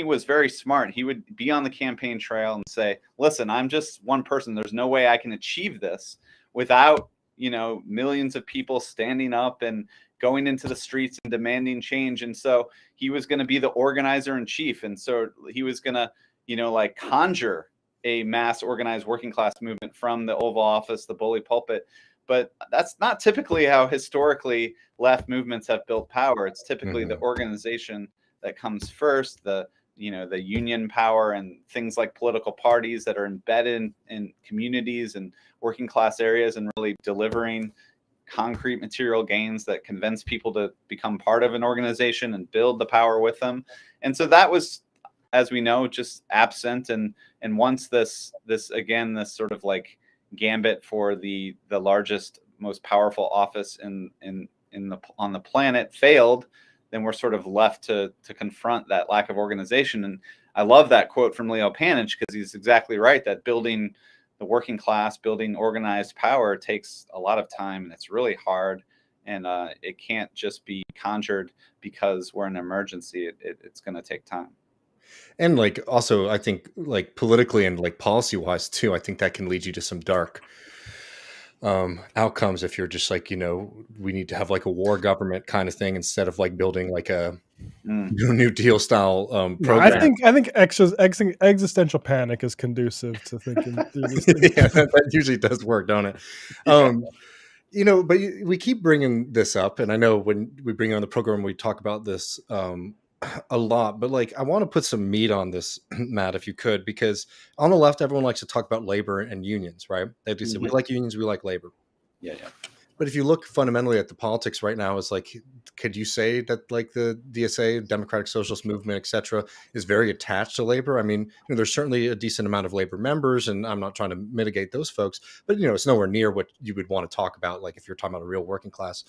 was very smart. He would be on the campaign trail and say, listen, I'm just one person. There's no way I can achieve this without, millions of people standing up and going into the streets and demanding change. And so he was going to be the organizer in chief. And so he was going to, like conjure a mass organized working class movement from the Oval Office, the bully pulpit. But that's not typically how historically left movements have built power. It's typically the organization that comes first, the union power and things like political parties that are embedded in communities and working class areas and really delivering concrete material gains that convince people to become part of an organization and build the power with them. And so that was, as we know, just absent. And once this sort of like gambit for the largest, most powerful office on the planet failed, then we're sort of left to confront that lack of organization. And I love that quote from Leo Panitch, because he's exactly right that building the working class, building organized power takes a lot of time, and it's really hard. And it can't just be conjured because we're in an emergency. It's going to take time. And like also, I think like politically and like policy wise too, I think that can lead you to some dark outcomes if you're just like, we need to have like a war government kind of thing instead of like building like a New Deal style Yeah, I program. think existential panic is conducive to thinking through these things. Yeah, that usually does work, don't it? But we keep bringing this up, and I know when we bring on the program, we talk about this a lot. But like, I want to put some meat on this, Matt, if you could, because on the left, everyone likes to talk about labor and unions, right? They do say we like unions, we like labor. Yeah. But if you look fundamentally at the politics right now, it's like, could you say that like the DSA, Democratic Socialist Movement, et cetera, is very attached to labor? I mean, there's certainly a decent amount of labor members, and I'm not trying to mitigate those folks, but it's nowhere near what you would want to talk about, like if you're talking about a real working class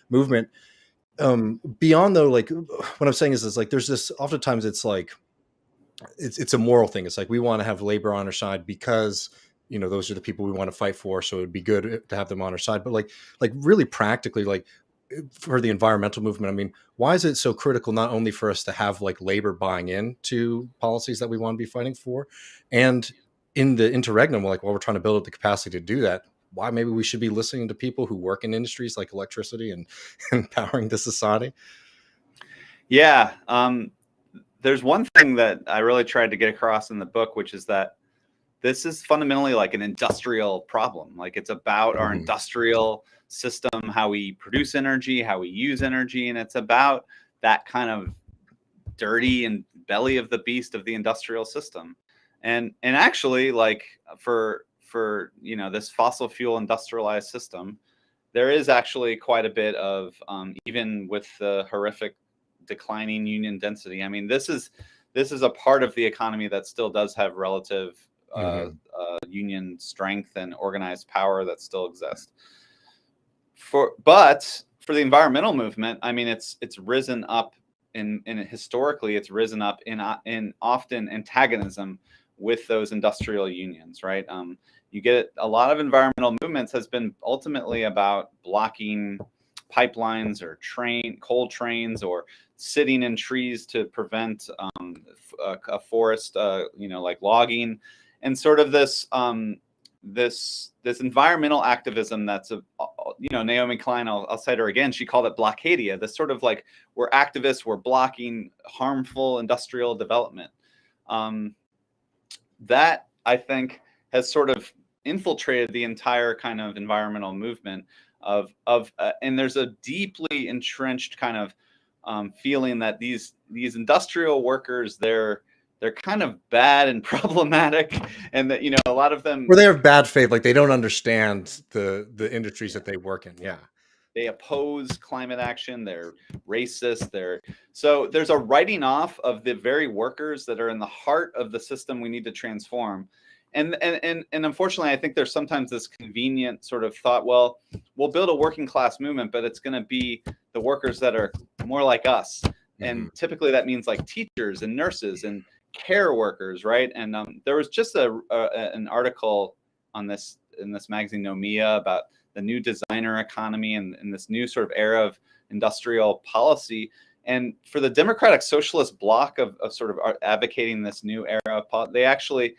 movement. Beyond though, like what I'm saying is like there's this. Oftentimes, it's like it's a moral thing. It's like we want to have labor on our side because those are the people we want to fight for. So it'd be good to have them on our side. But like really practically, like for the environmental movement, I mean, why is it so critical not only for us to have like labor buying into policies that we want to be fighting for, and in the interregnum, like while we're trying to build up the capacity to do that, why maybe we should be listening to people who work in industries like electricity and powering the society? Yeah. There's one thing that I really tried to get across in the book, which is that this is fundamentally like an industrial problem. Like it's about our industrial system, how we produce energy, how we use energy. And it's about that kind of dirty and belly of the beast of the industrial system. And actually, like for this fossil fuel industrialized system, there is actually quite a bit of, even with the horrific declining union density. I mean, this is a part of the economy that still does have relative union strength and organized power that still exist. But for the environmental movement, I mean, it's risen up in historically, it's risen up in often antagonism with those industrial unions, right? You get a lot of environmental movements has been ultimately about blocking pipelines or coal trains, or sitting in trees to prevent a forest, like logging. And sort of this environmental activism that's Naomi Klein, I'll cite her again. She called it blockadia. This sort of like we're activists, we're blocking harmful industrial development. That I think has sort of infiltrated the entire kind of environmental movement and there's a deeply entrenched kind of feeling that these industrial workers, they're kind of bad and problematic, and that a lot of them, or they have bad faith, like they don't understand the industries that they work in. Yeah, they oppose climate action, they're racist, so there's a writing off of the very workers that are in the heart of the system we need to transform. And unfortunately, I think there's sometimes this convenient sort of thought, well, we'll build a working class movement, but it's going to be the workers that are more like us. And typically that means like teachers and nurses and care workers, right? And there was just an article on this in this magazine Nomia about the new designer economy and this new sort of era of industrial policy. And for the Democratic Socialist bloc of sort of advocating this new era of policy,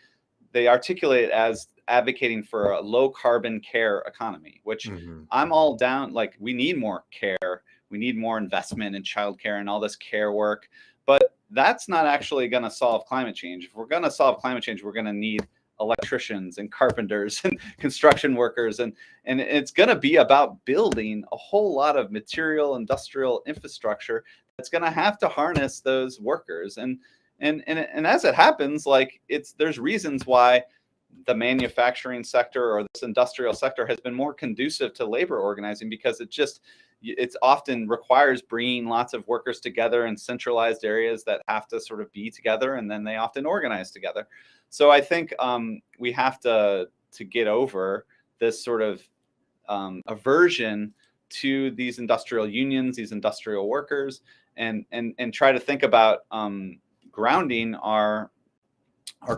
they articulate it as advocating for a low carbon care economy, which I'm all down. Like, we need more care. We need more investment in childcare and all this care work. But that's not actually going to solve climate change. If we're going to solve climate change, we're going to need electricians and carpenters and construction workers. And it's going to be about building a whole lot of material industrial infrastructure that's going to have to harness those workers. And as it happens, like there's reasons why the manufacturing sector or this industrial sector has been more conducive to labor organizing, because it's often requires bringing lots of workers together in centralized areas that have to sort of be together, and then they often organize together. So I think we have to get over this sort of aversion to these industrial unions, these industrial workers, and try to think about grounding our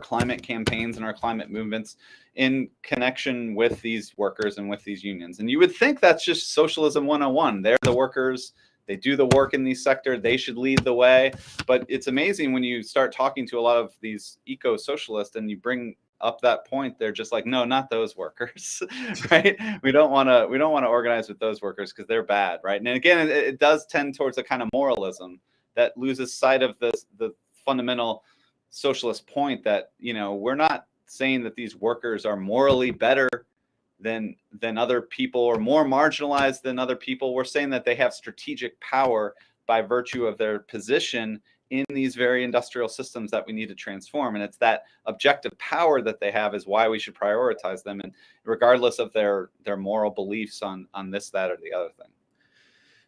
climate campaigns and our climate movements in connection with these workers and with these unions. And you would think that's just socialism 101. They're the workers, They do the work in these sectors. They should lead the way. But it's amazing when you start talking to a lot of these eco-socialists and you bring up that point, they're just like, no, not those workers, right? We don't want to organize with those workers because they're bad, right? And again, it does tend towards a kind of moralism that loses sight of the fundamental socialist point that, you know, we're not saying that these workers are morally better than other people or more marginalized than other people. We're saying that they have strategic power by virtue of their position in these very industrial systems that we need to transform. And it's that objective power that they have is why we should prioritize them, and regardless of their moral beliefs on this, that, or the other thing.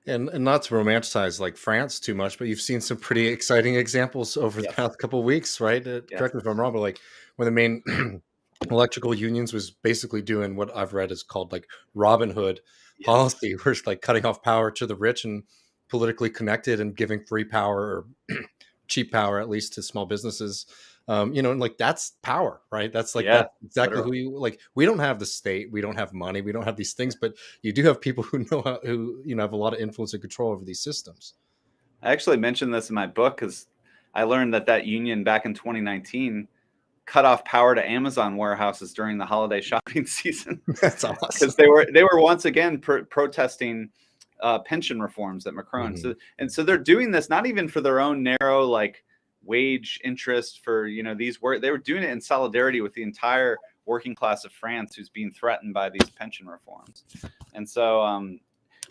And not to romanticize like France too much, but you've seen some pretty exciting examples over the past couple of weeks, right? Correct me if I'm wrong, but like when the main electrical unions was basically doing what I've read is called like Robin Hood policy, where it's like cutting off power to the rich and politically connected and giving free power or cheap power, at least to small businesses. You know, and like that's power, right? That's like that's exactly literally who you like. We don't have the state, we don't have money, we don't have these things, but you do have people who know how, who, you know, have a lot of influence and control over these systems. I actually mentioned this in my book because I learned that union back in 2019 cut off power to Amazon warehouses during the holiday shopping season. That's awesome. Because they were once again protesting pension reforms at Macron. So they're doing this not even for their own narrow like wage interest for, you know, these they were doing it in solidarity with the entire working class of France who's being threatened by these pension reforms. And so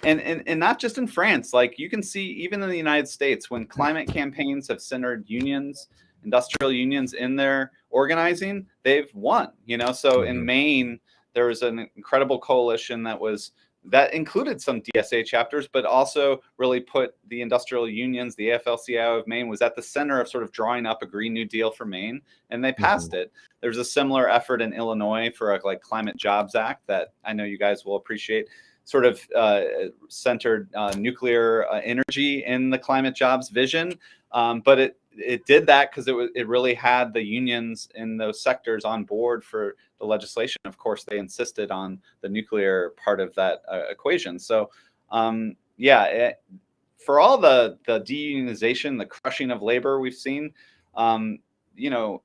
and not just in France, like you can see even in the United States when climate campaigns have centered unions, industrial unions in their organizing, they've won, you know. So in Maine there was an incredible coalition that included some DSA chapters, but also really put the industrial unions, the AFL-CIO of Maine was at the center of sort of drawing up a Green New Deal for Maine, and they passed it. There's a similar effort in Illinois for a like Climate Jobs Act that I know you guys will appreciate, sort of centered nuclear energy in the climate jobs vision. But it did that because it really had the unions in those sectors on board for the legislation. Of course, they insisted on the nuclear part of that equation. So, for all the deunionization, the crushing of labor we've seen, you know,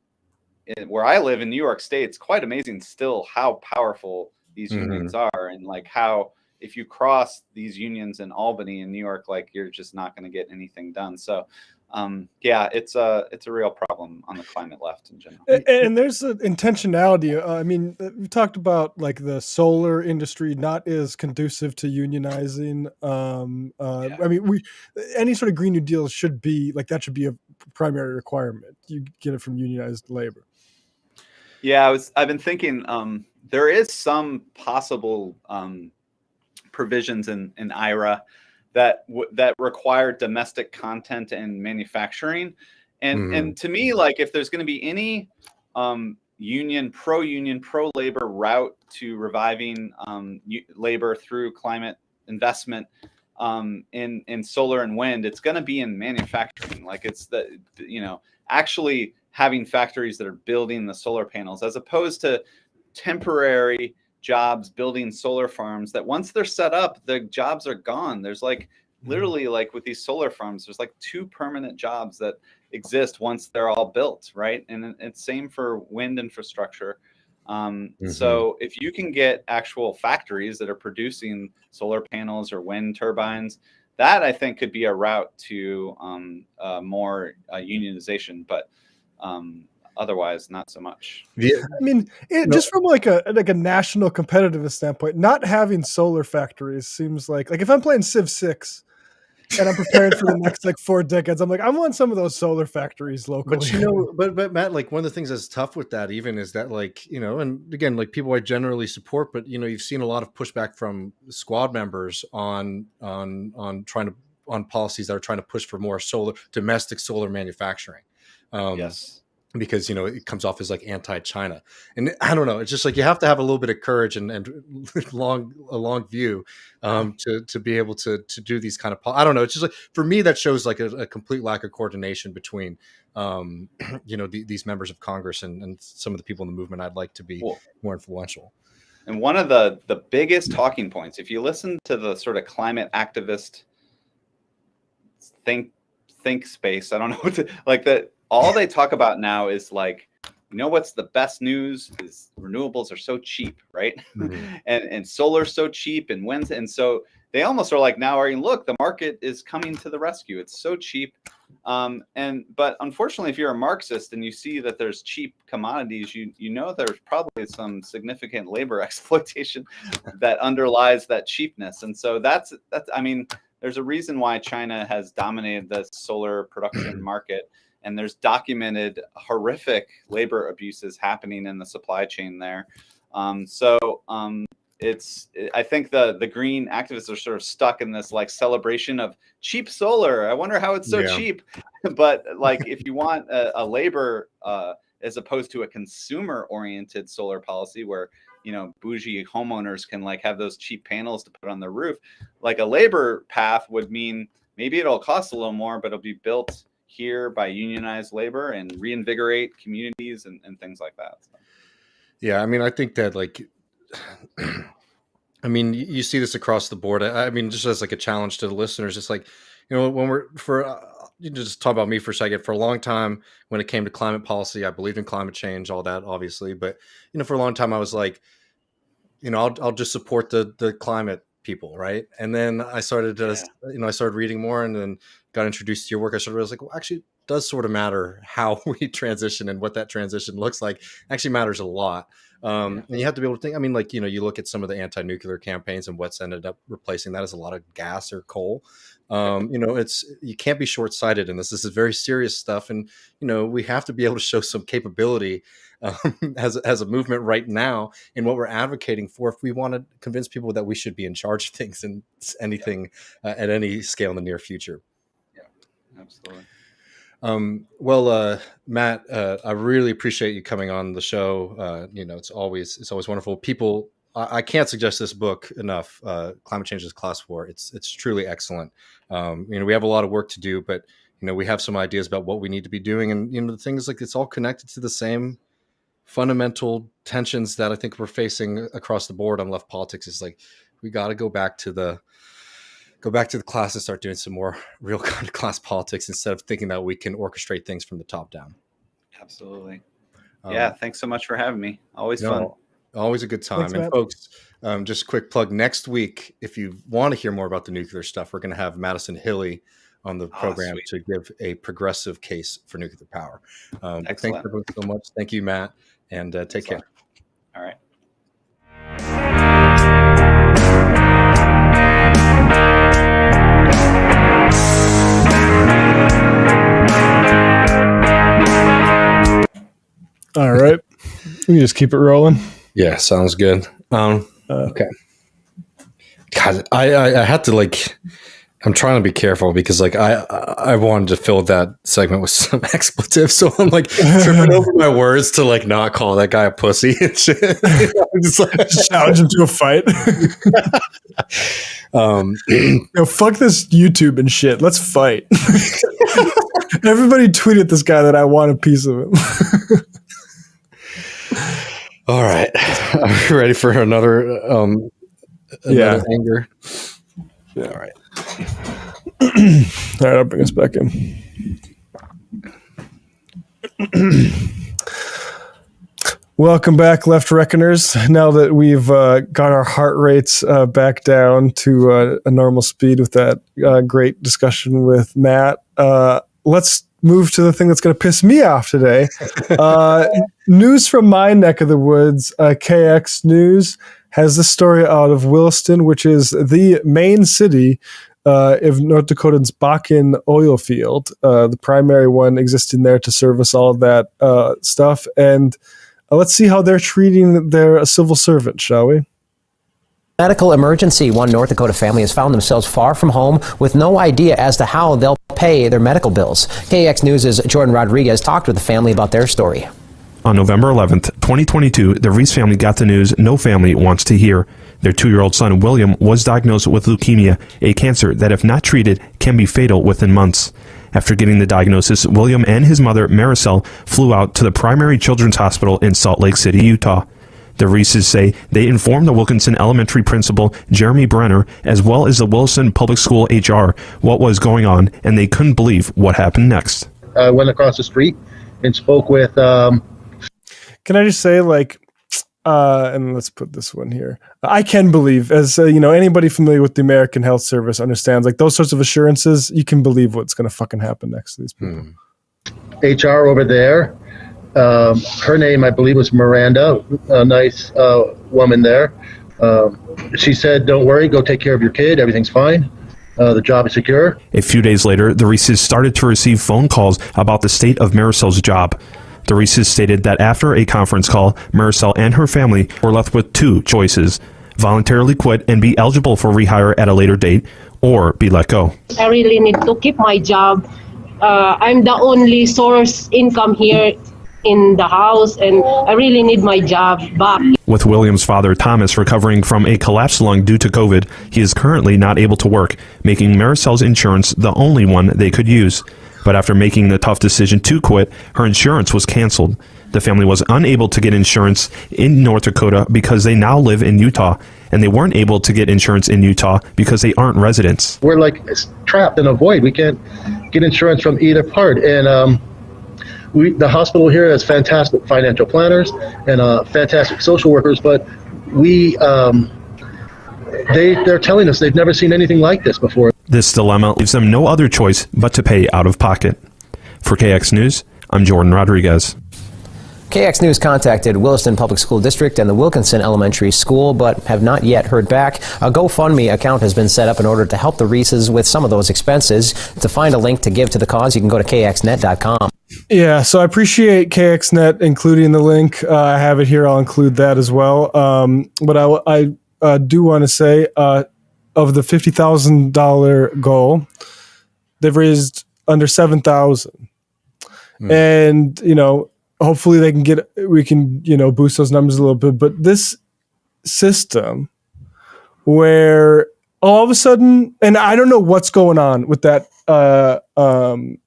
where I live in New York State, it's quite amazing still how powerful these unions are, and like how if you cross these unions in Albany in New York, like you're just not going to get anything done. So. It's a real problem on the climate left in general. And there's an intentionality. I mean, we talked about like the solar industry not as conducive to unionizing. I mean, any sort of Green New Deal should be like that should be a primary requirement. You get it from unionized labor. Yeah, I've been thinking there is some possible provisions in IRA that require domestic content and manufacturing, and to me, like if there's going to be any pro labor route to reviving labor through climate investment in solar and wind, it's going to be in manufacturing. Like it's actually having factories that are building the solar panels, as opposed to temporary jobs building solar farms that once they're set up, the jobs are gone. There's like literally like with these solar farms, there's like 2 permanent jobs that exist once they're all built, right? And it's same for wind infrastructure. So if you can get actual factories that are producing solar panels or wind turbines, that I think could be a route to more unionization, but otherwise not so much. I mean, just from like a national competitiveness standpoint, not having solar factories seems like if I'm playing Civ 6 and I'm preparing for the next like 4 decades, I'm like, I want some of those solar factories locally. But you know, but Matt, like one of the things that's tough with that even is that like, you know, and again, like people I generally support, but you know, you've seen a lot of pushback from squad members on policies that are trying to push for more domestic solar manufacturing. Yes. Because, you know, it comes off as like anti-China, and I don't know. It's just like you have to have a little bit of courage and a long view to be able to do these kind of. I don't know. It's just like for me that shows like a complete lack of coordination between, you know, these members of Congress and some of the people in the movement. I'd like to be more influential. And one of the biggest talking points, if you listen to the sort of climate activist think space. I don't know what to like that. All they talk about now is like, what's the best news is renewables are so cheap, right? Mm-hmm. and solar's so cheap and winds. And so they almost are like now, look, the market is coming to the rescue. It's so cheap. But unfortunately, if you're a Marxist and you see that there's cheap commodities, there's probably some significant labor exploitation that underlies that cheapness. And so that's there's a reason why China has dominated the solar production market. And there's documented horrific labor abuses happening in the supply chain there. I think the green activists are sort of stuck in this like celebration of cheap solar. I wonder how it's so cheap. But like, if you want a labor as opposed to a consumer oriented solar policy where, bougie homeowners can like have those cheap panels to put on their roof, like a labor path would mean maybe it'll cost a little more, but it'll be built here by unionized labor and reinvigorate communities and things like that. So. Yeah, I think that like, you see this across the board. Just as like a challenge to the listeners, it's like, when you just talk about me for a second. For a long time, when it came to climate policy, I believed in climate change, all that, obviously. But for a long time, I was like, I'll just support the climate people, right? And then I started I started reading more, and then got introduced to your work. I started realizing, well, actually, it does sort of matter how we transition, and what that transition looks like actually matters a lot. And you have to be able to think. You look at some of the anti-nuclear campaigns, and what's ended up replacing that is a lot of gas or coal. You can't be short-sighted in this. This is very serious stuff, and we have to be able to show some capability as a movement right now in what we're advocating for, if we want to convince people that we should be in charge of things and anything at any scale in the near future. Yeah, absolutely. Matt, I really appreciate you coming on the show. It's always wonderful. People, I can't suggest this book enough. Climate Change is a Class War. It's truly excellent. We have a lot of work to do, but we have some ideas about what we need to be doing, and the thing is, like, it's all connected to the same fundamental tensions that I think we're facing across the board on left politics. Is like, we got to go back to the class and start doing some more real kind of class politics instead of thinking that we can orchestrate things from the top down. Absolutely. Thanks so much for having me. Always fun. Always a good time. Thanks, and Matt. Folks, just a quick plug. Next week, if you want to hear more about the nuclear stuff, we're going to have Madison Hilly on the program to give a progressive case for nuclear power. Thank you so much. Thank you, Matt, and take care. All right. All right. We can just keep it rolling. Yeah, sounds good. Okay. God, I had to I'm trying to be careful because I wanted to fill that segment with some expletives, so I'm tripping over my words to not call that guy a pussy and shit. I'm just challenge him to a fight. Fuck this YouTube and shit. Let's fight. Everybody tweet at this guy that I want a piece of him. All right, are we ready for another anger? Yeah. All right. All right, I'll bring us back in. Welcome back, Left Reckoners. Now that we've got our heart rates back down to a normal speed with that great discussion with Matt, let's move to the thing that's going to piss me off today. News from my neck of the woods, KX News, has the story out of Williston, which is the main city of North Dakota's Bakken oil field, the primary one existing there to service all of that stuff. And let's see how they're treating their civil servant, shall we? Medical emergency. One North Dakota family has found themselves far from home with no idea as to how they'll pay their medical bills. KX News' Jordan Rodriguez talked with the family about their story. On November 11th, 2022, the Reese family got the news no family wants to hear. Their 2-year-old son, William, was diagnosed with leukemia, a cancer that, if not treated, can be fatal within months. After getting the diagnosis, William and his mother, Marisol, flew out to the Primary Children's Hospital in Salt Lake City, Utah. The Reeses say they informed the Wilkinson Elementary principal, Jeremy Brenner, as well as the Wilson Public School HR what was going on, and they couldn't believe what happened next. I went across the street and spoke with... Can I just say, like, and let's put this one here. I can believe, as anybody familiar with the American Health Service understands, like those sorts of assurances, you can believe what's going to fucking happen next to these people. HR over there, her name, I believe, was Miranda, a nice woman there. She said, don't worry, go take care of your kid. Everything's fine. The job is secure. A few days later, the Reeses started to receive phone calls about the state of Marisol's job. The Reeses stated that after a conference call, Marisol and her family were left with two choices: voluntarily quit and be eligible for rehire at a later date, or be let go. I really need to keep my job. I'm the only source income here in the house, and I really need my job back. With William's father, Thomas, recovering from a collapsed lung due to COVID, he is currently not able to work, making Marisol's insurance the only one they could use. But after making the tough decision to quit, her insurance was canceled. The family was unable to get insurance in North Dakota because they now live in Utah, and they weren't able to get insurance in Utah because they aren't residents. We're like trapped in a void. We can't get insurance from either part. And the hospital here has fantastic financial planners and fantastic social workers, but they're telling us they've never seen anything like this before. This dilemma leaves them no other choice but to pay out of pocket. For KX News, I'm Jordan Rodriguez. KX News contacted Williston Public School District and the Wilkinson Elementary School, but have not yet heard back. A GoFundMe account has been set up in order to help the Reeses with some of those expenses. To find a link to give to the cause, you can go to kxnet.com. Yeah, so I appreciate KXNet including the link. I have it here. I'll include that as well. But I do want to say, of the $50,000 goal, they've raised under 7,000, and hopefully we can boost those numbers a little bit. But this system, where all of a sudden, and I don't know what's going on with that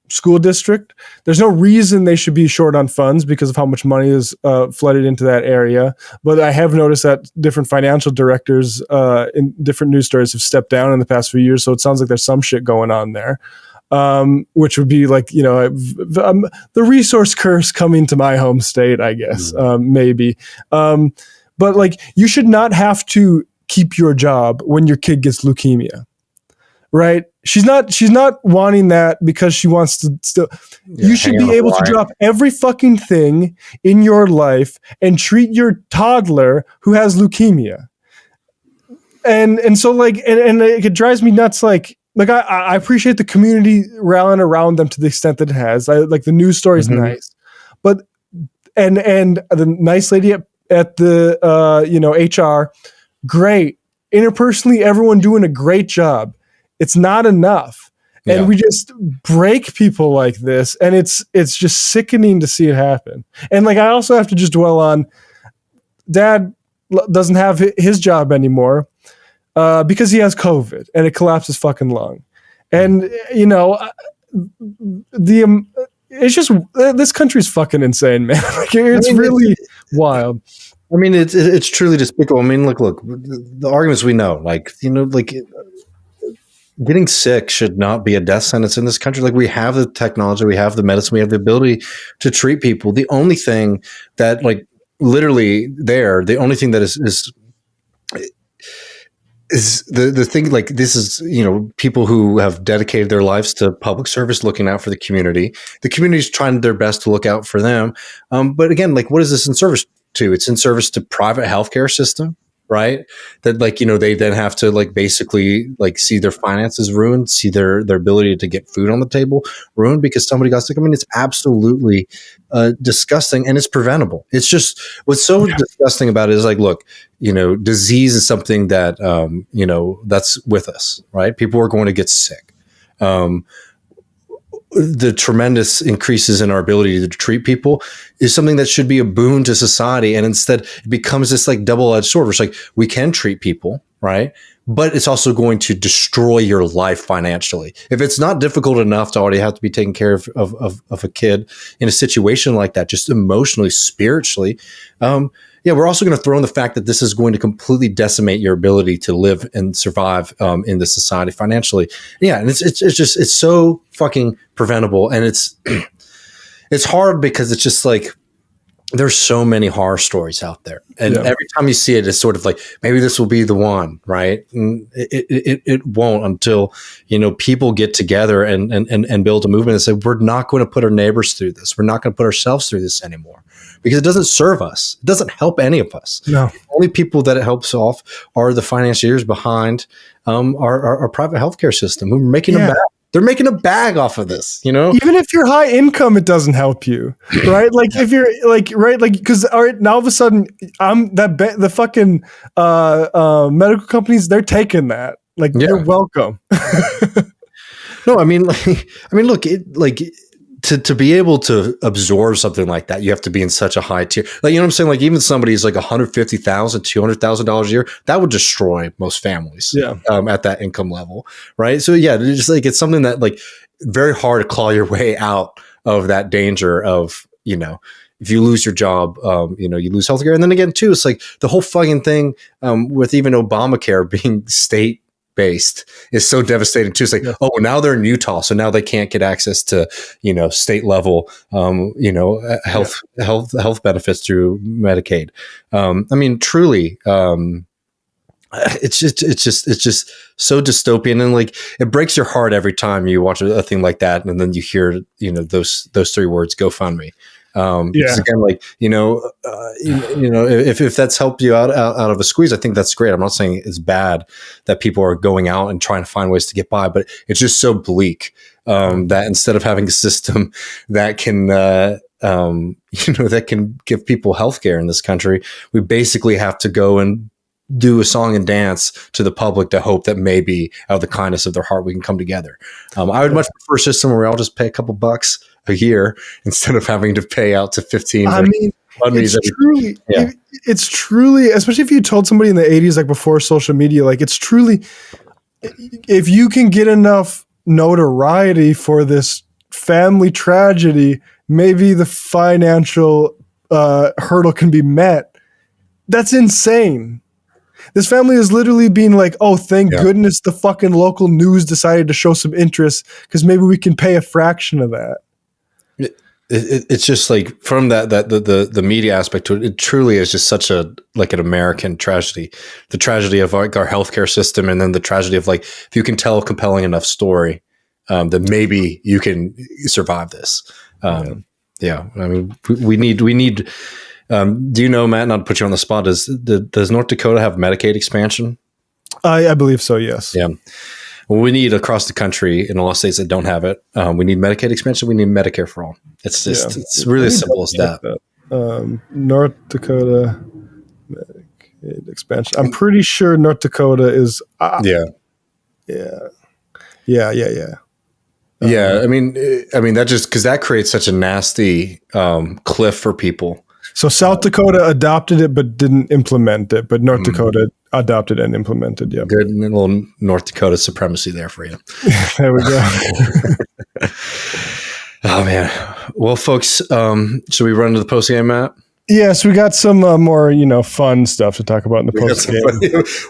school district. There's no reason they should be short on funds because of how much money is flooded into that area. But I have noticed that different financial directors in different news stories have stepped down in the past few years. So it sounds like there's some shit going on there, which would be like, the resource curse coming to my home state, I guess, maybe. But like, you should not have to keep your job when your kid gets leukemia. Right? She's not wanting that because she wants to still. You should be able to drop every fucking thing in your life and treat your toddler who has leukemia. And so like, and it drives me nuts. Like I appreciate the community rallying around them to the extent that it has. Like the news story is nice, but and the nice lady at the HR, great. Interpersonally, everyone doing a great job. It's not enough. And we just break people like this. And it's just sickening to see it happen. And like, I also have to just dwell on Dad doesn't have his job anymore because he has COVID and it collapsed his fucking lung. And, it's just, this country's fucking insane, man. Like, it's really wild. I mean, it's truly despicable. I mean, look, the arguments we know, getting sick should not be a death sentence in this country. Like, we have the technology, we have the medicine, we have the ability to treat people. The only thing that, the only thing that is the thing, like, this is, people who have dedicated their lives to public service, looking out for the community. The community is trying their best to look out for them. But again, what is this in service to? It's in service to private healthcare system. Right. That they then have to basically see their finances ruined, see their ability to get food on the table ruined because somebody got sick. I mean, it's absolutely disgusting, and it's preventable. It's just what's so disgusting about it is look, disease is something that, that's with us. Right. People are going to get sick. The tremendous increases in our ability to treat people is something that should be a boon to society. And instead it becomes this double-edged sword, which we can treat people, right? But it's also going to destroy your life financially. If it's not difficult enough to already have to be taking care of a kid in a situation like that, just emotionally, spiritually, yeah, we're also going to throw in the fact that this is going to completely decimate your ability to live and survive in this society financially. Yeah, and it's so fucking preventable, and it's hard because it's just like there's so many horror stories out there, and every time you see it, it's sort of like maybe this will be the one, right? And it won't until people get together and build a movement and say we're not going to put our neighbors through this, we're not going to put ourselves through this anymore, because it doesn't serve us, it doesn't help any of us. No, the only people that it helps off are the financiers behind our private healthcare system who are making a bag. They're making a bag off of this, Even if you're high income, it doesn't help you, right? Like if you're because all right, now all of a sudden, the fucking medical companies, they're taking that. Like you're welcome. No, I mean, look, to be able to absorb something like that, you have to be in such a high tier. Like, you know what I'm saying? Like even somebody's like $150,000, $200,000 a year, that would destroy most families at that income level. Right. So yeah, it's just like, it's something that like very hard to claw your way out of that danger of, if you lose your job, you lose healthcare. And then again, too, it's like the whole fucking thing with even Obamacare being state based is so devastating too. It's like, now they're in Utah, so now they can't get access to state level health benefits through Medicaid. I mean, truly, it's just so dystopian, and like it breaks your heart every time you watch a thing like that, and then you hear those three words, GoFundMe. Because again, like, if that's helped you out of a squeeze, I think that's great. I'm not saying it's bad that people are going out and trying to find ways to get by, but it's just so bleak that instead of having a system that can, that can give people healthcare in this country, we basically have to go and do a song and dance to the public to hope that maybe out of the kindness of their heart we can come together. I would much prefer a system where we all just pay a couple bucks a year instead of having to pay out to 15. I mean, it's truly, especially if you told somebody in the 80s, like before social media, like it's truly, if you can get enough notoriety for this family tragedy, maybe the financial hurdle can be met. That's insane. This family is literally being like, oh, thank goodness the fucking local news decided to show some interest because maybe we can pay a fraction of that. It's just like from the media aspect to it, it truly is just such an American tragedy, the tragedy of like our healthcare system, and then the tragedy of like if you can tell a compelling enough story, then maybe you can survive this. I mean, we need. Do you know, Matt? Not to put you on the spot. Does North Dakota have Medicaid expansion? I believe so. Yes. Yeah. Well, we need across the country in a lot of states that don't have it. We need Medicaid expansion. We need Medicare for all. It's just it's really as simple as that. North Dakota Medicaid expansion. I'm pretty sure North Dakota is. Yeah. I mean that just because that creates such a nasty cliff for people. So South Dakota adopted it but didn't implement it, but North Dakota adopted and implemented. Yeah, good little North Dakota supremacy there for you. There we go. Oh man. Well, folks, should we run to the post game, Matt? Yes, we got some more, fun stuff to talk about in the post game.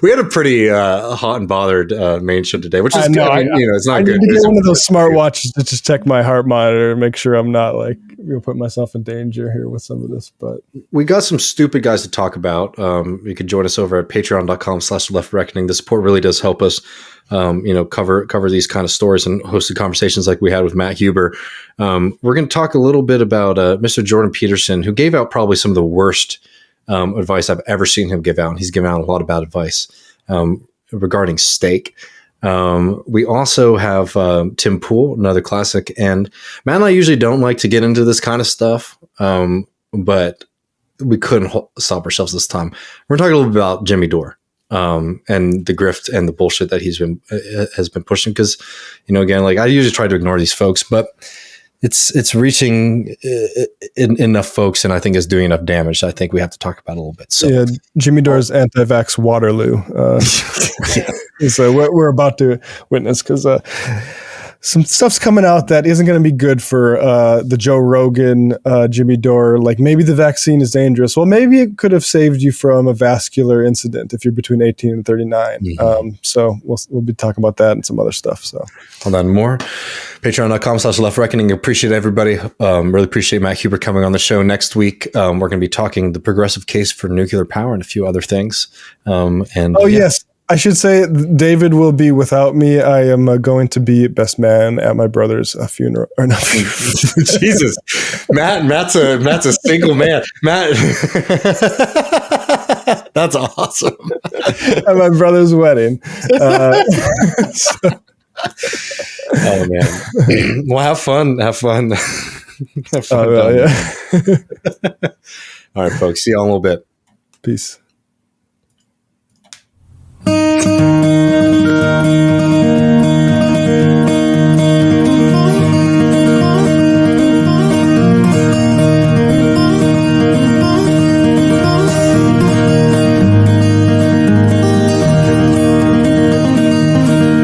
We had a pretty hot and bothered main show today, which is good. It's not good. I need to get one of those smartwatches to just check my heart monitor and make sure I'm not put myself in danger here with some of this. But we got some stupid guys to talk about. You can join us over at patreon.com/leftreckoning. The support really does help us, cover these kind of stories and hosted conversations like we had with Matt Huber. We're going to talk a little bit about Mr. Jordan Peterson, who gave out probably some of the worst advice I've ever seen him give out. And he's given out a lot of bad advice regarding steak. We also have Tim Pool, another classic. And Matt and I usually don't like to get into this kind of stuff, but we couldn't stop ourselves this time. We're talking a little bit about Jimmy Dore. And the grift and the bullshit that has been pushing. Because, again, like I usually try to ignore these folks, but it's reaching enough folks, and I think it's doing enough damage. I think we have to talk about it a little bit. So, Jimmy Dore's anti-vax Waterloo. So we're about to witness because. some stuff's coming out that isn't going to be good for the Joe Rogan, Jimmy Dore. Like maybe the vaccine is dangerous. Well, maybe it could have saved you from a vascular incident if you're between 18 and 39. So we'll be talking about that and some other stuff. So hold on, more. Patreon.com/Left Reckoning. Appreciate everybody. Really appreciate Matt Huber coming on the show next week. We're going to be talking the progressive case for nuclear power and a few other things. Yes. I should say David will be without me. I am going to be best man at my brother's funeral. Or not funeral. Jesus, Matt's a single man. Matt, that's awesome. At my brother's wedding. Oh man. Well, have fun. Have fun. Have fun. Yeah. All right, folks. See y'all in a little bit. Peace.